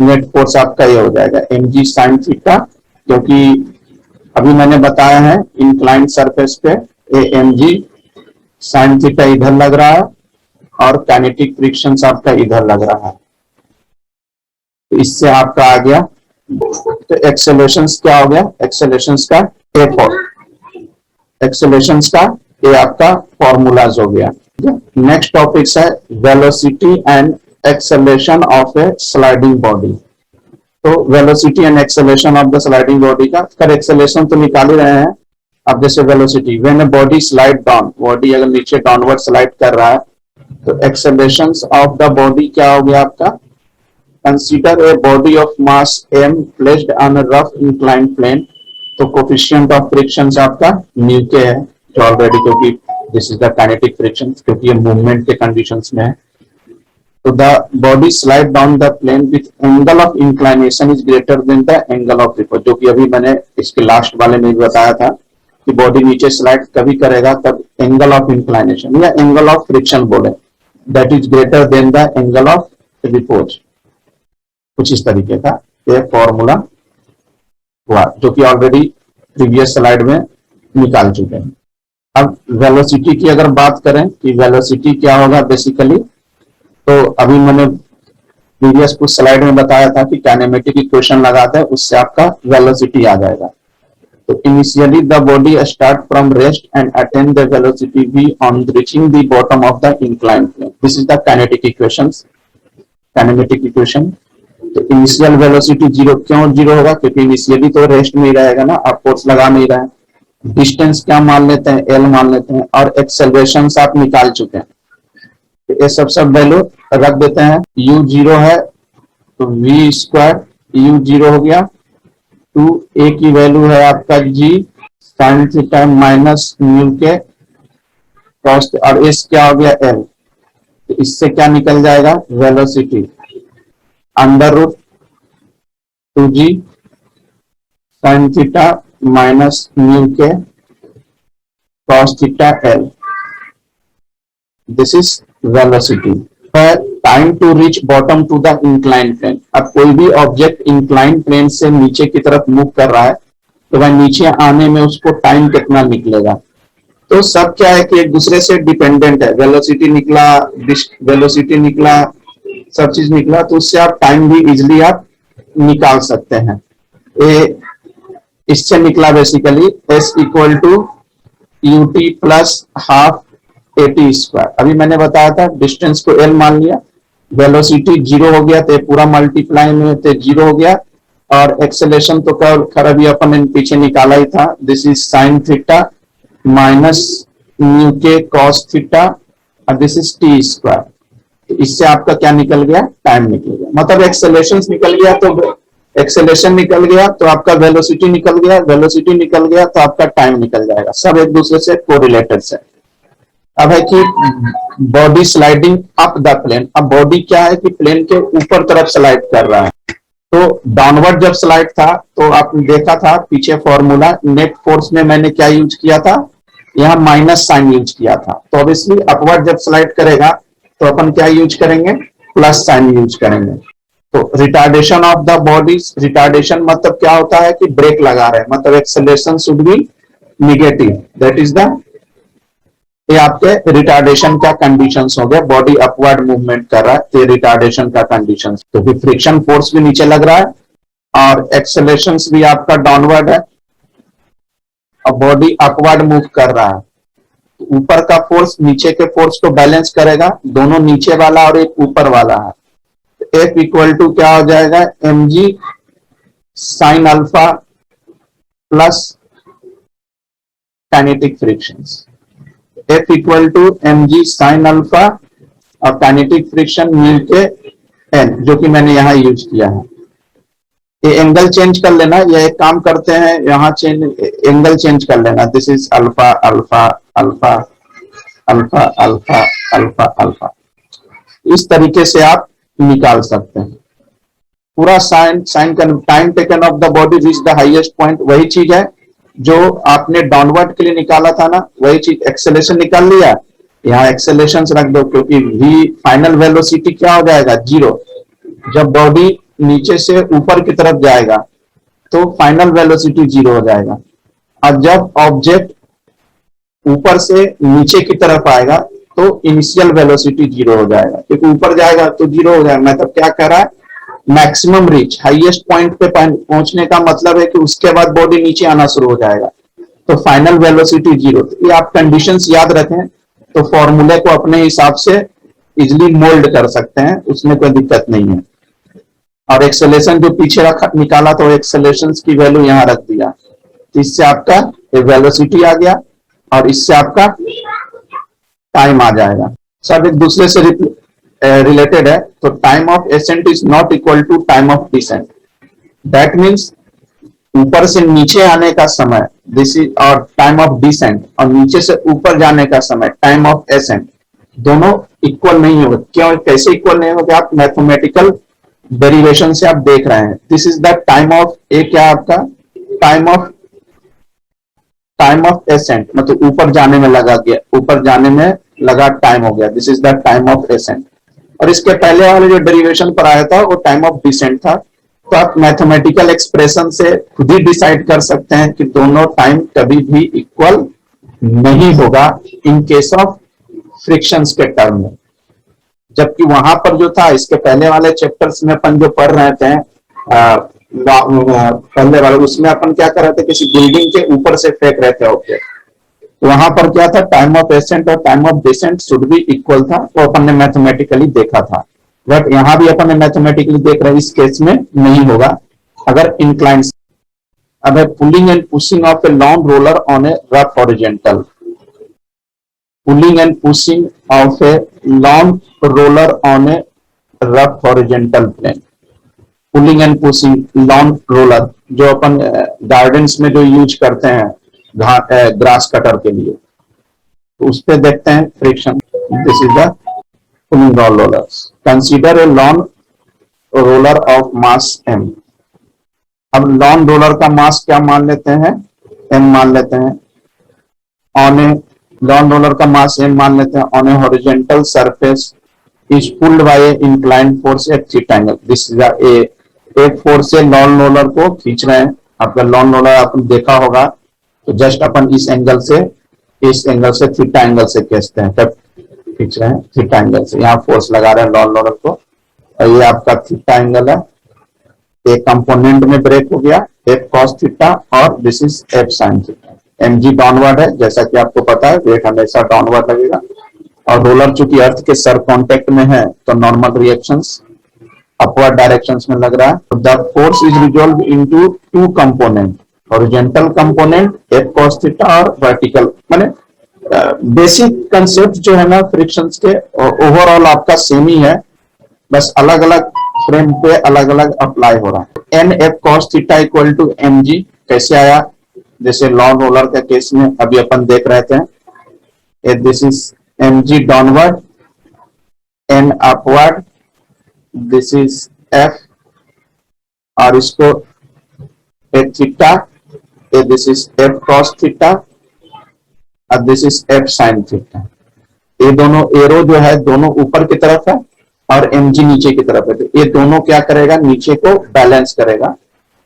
Net force आपका ये हो जाएगा mg sin थीटा, क्योंकि अभी मैंने बताया है इंक्लाइन सरफेस पे mg sin थीटा इधर लग रहा है और काइनेटिक फ्रिक्शन आपका इधर लग रहा है। तो इससे आपका आ गया, तो एक्सेलरेशंस क्या हो गया, एक्सेलरेशंस का ये आपका फॉर्मूलाज हो गया। नेक्स्ट टॉपिक है velocity and acceleration of a sliding body. तो velocity and acceleration of the sliding body का, कर एक्सेलरेशन तो निकाल ही रहे हैं। अब जैसे velocity, when a body slide down, body अगर नीचे डाउनवर्ड स्लाइड कर रहा है तो एक्सेलरेशन ऑफ द बॉडी क्या हो गया आपका, consider a body of mass m placed on a rough incline plane. तो कोफिशिएंट ऑफ फ्रिक्शन आपका म्यू के है, जो ऑलरेडी, क्योंकि this is the kinetic friction, क्योंकि ये मूवमेंट के कंडीशंस में है। तो the body slide down the plane with angle of inclination is greater than the angle of repose, जो कि अभी मैंने इसके लास्ट वाले में भी बताया था कि बॉडी नीचे स्लाइड कभी करेगा तब एंगल ऑफ इंक्लाइनेशन या एंगल ऑफ फ्रिक्शन बोले, that is greater than the angle of repose. कुछ इस तरीके का ये फॉर्मूला हुआ, जो कि ऑलरेडी प्रीवियस स्लाइड में निकाल चुके हैं। अब वेलोसिटी की अगर बात करें कि वेलोसिटी क्या होगा बेसिकली, तो अभी मैंने प्रीवियस कुछ स्लाइड में बताया था कि काइनेमेटिक इक्वेशन लगाते हैं, उससे आपका वेलोसिटी आ जाएगा। तो initially the body start from rest and attain the velocity v on reaching the bottom of the incline plane. This is the kinetic equations, kinematic equation. तो इनिशियल वेलोसिटी जीरो, क्यों zero होगा, क्योंकि initially तो rest में ही रहेगा ना, आप force लगा नहीं रहे हैं। डिस्टेंस क्या मान लेते हैं, एल मान लेते हैं, और एक्सेलरेशन आप निकाल चुके हैं। तो ये सब वैल्यू रख देते हैं। u जीरो है तो v स्क्वायर u जीरो हो गया, 2a की वैल्यू है आपका g sin theta minus mu के कॉस्ट, और s क्या हो गया l। तो इससे क्या निकल जाएगा, velocity under root 2g sin theta minus mu K cos theta l। This is velocity. Time to reach bottom to the incline plane. अब कोई भी ऑब्जेक्ट इंक्लाइन प्लेन से नीचे की तरफ मूव कर रहा है तो वह नीचे आने में उसको टाइम कितना निकलेगा। तो सब क्या है कि एक दूसरे से डिपेंडेंट है। वेलोसिटी निकला सब चीज निकला, तो उससे आप टाइम भी इजिली आप निकाल सकते हैं। ये इससे निकला basically S equal to UT plus half AT square. अभी मैंने बताया था डिस्टेंस को L मान लिया, वेलोसिटी 0 हो गया तो पूरा मल्टीप्लाई में तो 0 हो गया, और एक्सेलेरेशन तो खैर अभी अपन पीछे निकाला ही था, this is sine theta minus mu के कॉस थीटा और दिस इज टी स्क्वायर। तो इससे आपका क्या निकल गया, टाइम निकल गया, मतलब एक्सेलेरेशन निकल गया तो एक्सेलेरेशन निकल गया तो आपका वेलोसिटी निकल गया, वेलोसिटी निकल गया तो आपका टाइम निकल जाएगा, सब एक दूसरे से कोरिलेटेड है। अब है कि body sliding up the plane. अब बॉडी क्या है कि प्लेन के ऊपर तरफ स्लाइड कर रहा है, तो डाउनवर्ड जब स्लाइड था तो आपने देखा था पीछे फॉर्मूला, नेट फोर्स में मैंने क्या यूज किया था, यहाँ माइनस साइन यूज किया था, तो ऑब्वियसली अपवर्ड जब स्लाइड करेगा तो अपन क्या यूज करेंगे, प्लस साइन यूज करेंगे। तो retardation of the body, retardation मतलब क्या होता है कि ब्रेक लगा रहे हैं, मतलब acceleration should be negative, that is the, ये आपके रिटार्डेशन का कंडीशंस हो गए, बॉडी अपवर्ड मूवमेंट कर रहा है तो रिटार्डेशन का कंडीशंस। तो फिर फ्रिक्शन फोर्स भी नीचे लग रहा है और एक्सेलरेशन भी आपका डाउनवर्ड है और बॉडी अपवर्ड मूव कर रहा है, ऊपर का फोर्स नीचे के फोर्स को बैलेंस करेगा, दोनों नीचे वाला और एक ऊपर वाला है। F इक्वल टू क्या हो जाएगा, mg sine alpha plus kinetic frictions. F equal to mg sine alpha और kinetic friction mu K n, जो कि मैंने यहां यूज किया है। ये एंगल चेंज कर लेना, ये एक काम करते हैं, यहाँ एंगल चेंज कर लेना, this is alpha alpha alpha alpha alpha alpha alpha, इस तरीके से आप निकाल सकते हैं पूरा साइन का time taken of the body reach the highest point, वही चीज है जो आपने डाउनवर्ड के लिए निकाला था ना, वही चीज। एक्सेलरेशन निकाल लिया, यहाँ एक्सेलरेशन रख दो, क्योंकि v फाइनल वेलोसिटी क्या हो जाएगा, 0। जब बॉडी नीचे से ऊपर की तरफ जाएगा तो फाइनल वेलोसिटी 0 हो जाएगा, और जब ऑब्जेक्ट ऊपर से नीचे की तरफ आएगा तो इनिशियल वेलोसिटी 0 हो जाएगा, क्योंकि ऊपर जाएगा तो 0 हो जाएगा। मतलब क्या कह रहा है, मैक्सिमम रीच, हाईएस्ट पॉइंट पे पहुंचने का मतलब है कि उसके बाद बॉडी नीचे आना शुरू हो जाएगा, तो फाइनल वेलोसिटी 0। तो ये आप कंडीशंस याद रखें तो फॉर्मूले को अपने हिसाब से इजिली मोल्ड कर सकते हैं, उसमें कोई दिक्कत नहीं है। और एक्सेलरेशन जो पीछे रखा निकाला तो एक्सेलरेशन की वैल्यू यहां रख दिया, तो इससे आपका वेलोसिटी आ गया और इससे आपका टाइम आ जाएगा, सब एक दूसरे से रिलेटेड है। तो time of ascent is not equal to time of descent, that means ऊपर से नीचे आने का समय दिस इज, और टाइम ऑफ डिसेंट, और नीचे से ऊपर जाने का समय टाइम ऑफ एसेंट, दोनों इक्वल नहीं होगा। क्यों, कैसे इक्वल नहीं होगा, आप मैथमेटिकल डेरिवेशन से आप देख रहे हैं। This is the time of a, क्या आपका टाइम ऑफ एसेंट, मतलब ऊपर जाने में लगा गया, ऊपर जाने में लगा टाइम हो गया, this is the time of accent. और इसके पहले वाले जो डेरिवेशन पर आया था वो टाइम ऑफ डिसेंट था। तो आप मैथमेटिकल एक्सप्रेशन से खुद ही डिसाइड कर सकते हैं कि दोनों टाइम कभी भी इक्वल नहीं होगा इन केस ऑफ फ्रिक्शंस के टर्म में। जबकि वहां पर जो था, इसके पहले वाले चैप्टर्स में अपन जो पढ़ रहे थे पहले वाले, उसमें अपन क्या कर रहे थे, किसी बिल्डिंग के ऊपर से फेंक रहे थे ऑब्जेक्ट, वहां पर क्या था, टाइम ऑफ एसेंट और टाइम ऑफ डिसेंट शुड भी इक्वल था, वो अपन ने मैथमेटिकली देखा था। बट यहां भी अपन ने मैथमेटिकली देख रहे हैं, इस केस में नहीं होगा अगर इंक्लाइन। अब है pulling and pushing of a long roller on a rough horizontal, pulling and pushing of a long roller on a rough horizontal plane. Pulling and pushing long roller जो अपन गार्डन्स में जो यूज करते हैं grass cutter के लिए, तो उस पे देखते हैं friction, this is the pulling rollers. Consider a long roller of mass m। अब लॉन्ग रोलर का मास क्या मान लेते हैं, m मान लेते हैं, ऑन ए लॉन्ग रोलर का मास m मान लेते हैं, on a horizontal surface is pulled bye A inclined force at theta angle. This is एक फोर्स से लॉन्ग रोलर को खींच रहे हैं। आपका लॉन्ग रोलर आपने देखा होगा, तो जस्ट अपन इस एंगल से थीटा एंगल से खींचते हैं, तब खींच रहे हैं थीटा एंगल से, यहाँ फोर्स लगा रहे हैं लॉन्ग रोलर को और ये आपका थीटा एंगल है, एक कंपोनेंट में ब्रेक हो गया, एफ कॉस थीटा, और this is F sine theta. mg downward है, जैसा कि आपको पता है वेट हमेशा डाउनवर्ड लगेगा, और रोलर चूंकि अर्थ के सर कांटेक्ट में है तो नॉर्मल रिएक्शंस अपवर्ड डायरेक्शंस में लग रहा है। The force is resolve into two component, horizontal component F cos theta और वर्टिकल, माने बेसिक कंसेप्ट जो है ना फ्रिक्शंस के ओवरऑल आपका सेम ही है, बस अलग अलग फ्रेम पे अलग अलग अप्लाई हो रहा है। N F cos theta equal to M G कैसे आया, जैसे लॉन्ग रोलर के केस में अभी अपन देख रहे थे, this is M G downward, N upward, this is F, और इसको F theta, this is F cos theta, और this is F sine theta. ये दोनों एरो जो है दोनों ऊपर की तरफ है और mg नीचे की तरफ है, तो ये दोनों क्या करेगा, नीचे को बैलेंस करेगा।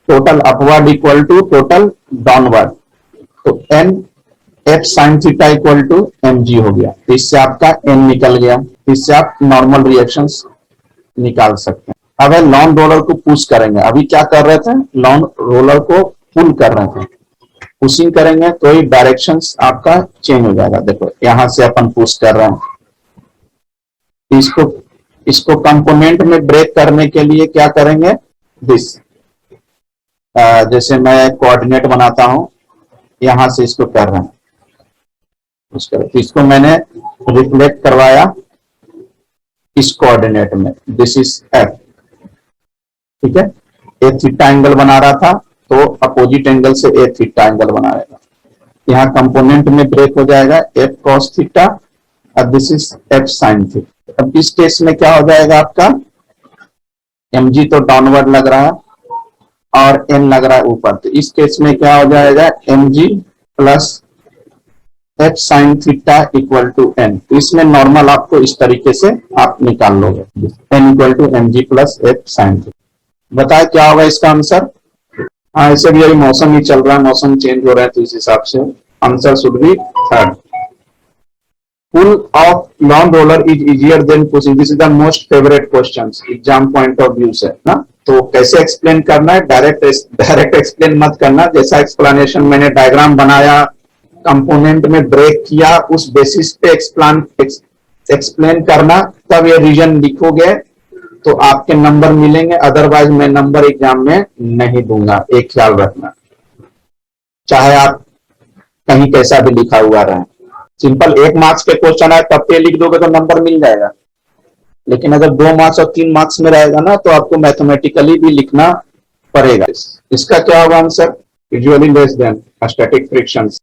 Total upward equal to total downward, तो n f sine theta equal to mg हो गया, तो इससे आपका n निकल गया, इससे आप नॉर्मल रिएक्शंस निकाल सकते हैं। अब है लॉन्ग रोलर को पुश करेंगे, अभी क्या कर रहे थे, लॉन्ग रोलर को पुल कर रहे थे, पुशिंग करेंगे तो ये डायरेक्शंस आपका चेंज हो जाएगा। देखो यहां से अपन पुश कर रहे हैं, इसको कंपोनेंट में ब्रेक करने के लिए क्या करेंगे, दिस जैसे मैं कोऑर्डिनेट बनाता हूं, यहां से इसको कर रहे हैं, तो इसको मैंने रिफ्लेक्ट करवाया इस कोऑर्डिनेट में, दिस इज एफ, ठीक है। ए थीटा एंगल बना रहा था तो अपोजिट एंगल से ए थीटा एंगल बनाएगा, यहाँ कंपोनेंट में ब्रेक हो जाएगा एफ कॉस थीटा, और this is F sine theta. अब इस केस में क्या हो जाएगा आपका, mg तो डाउनवर्ड लग रहा है और n लग रहा है ऊपर, तो इस केस में क्या हो जाएगा, mg plus F sine theta equal to n। तो इसमें नॉर्मल आपको इस तरीके से आप निकाल लोगे, n equal to mg plus F sine theta. बताए क्या होगा इसका आंसर। हाँ, ऐसे भी अभी मौसम ही चल रहा है, मौसम चेंज हो रहा है, तो इस हिसाब से answer should be third. Pull of long roller is easier than pushing, this is the most favourite questions exam point of view से ना। तो कैसे एक्सप्लेन करना है, डायरेक्ट एक्सप्लेन मत करना, जैसा एक्सप्लेनेशन मैंने डायग्राम बनाया, कंपोनेंट में ब्रेक किया, उस बेसिस पे एक्सप्लेन करना, तब ये रीजन लिखोगे तो आपके नंबर मिलेंगे, अदरवाइज मैं नंबर एग्जाम में नहीं दूंगा, एक ख्याल रखना, चाहे आप कहीं कैसा भी लिखा हुआ रहे। सिंपल 1 मार्क्स के क्वेश्चन है तब पे लिख दोगे तो नंबर मिल जाएगा, लेकिन अगर 2 मार्क्स और 3 मार्क्स में रहेगा ना तो आपको मैथमेटिकली भी लिखना पड़ेगा। इसका क्या होगा answer, usually less then static frictions.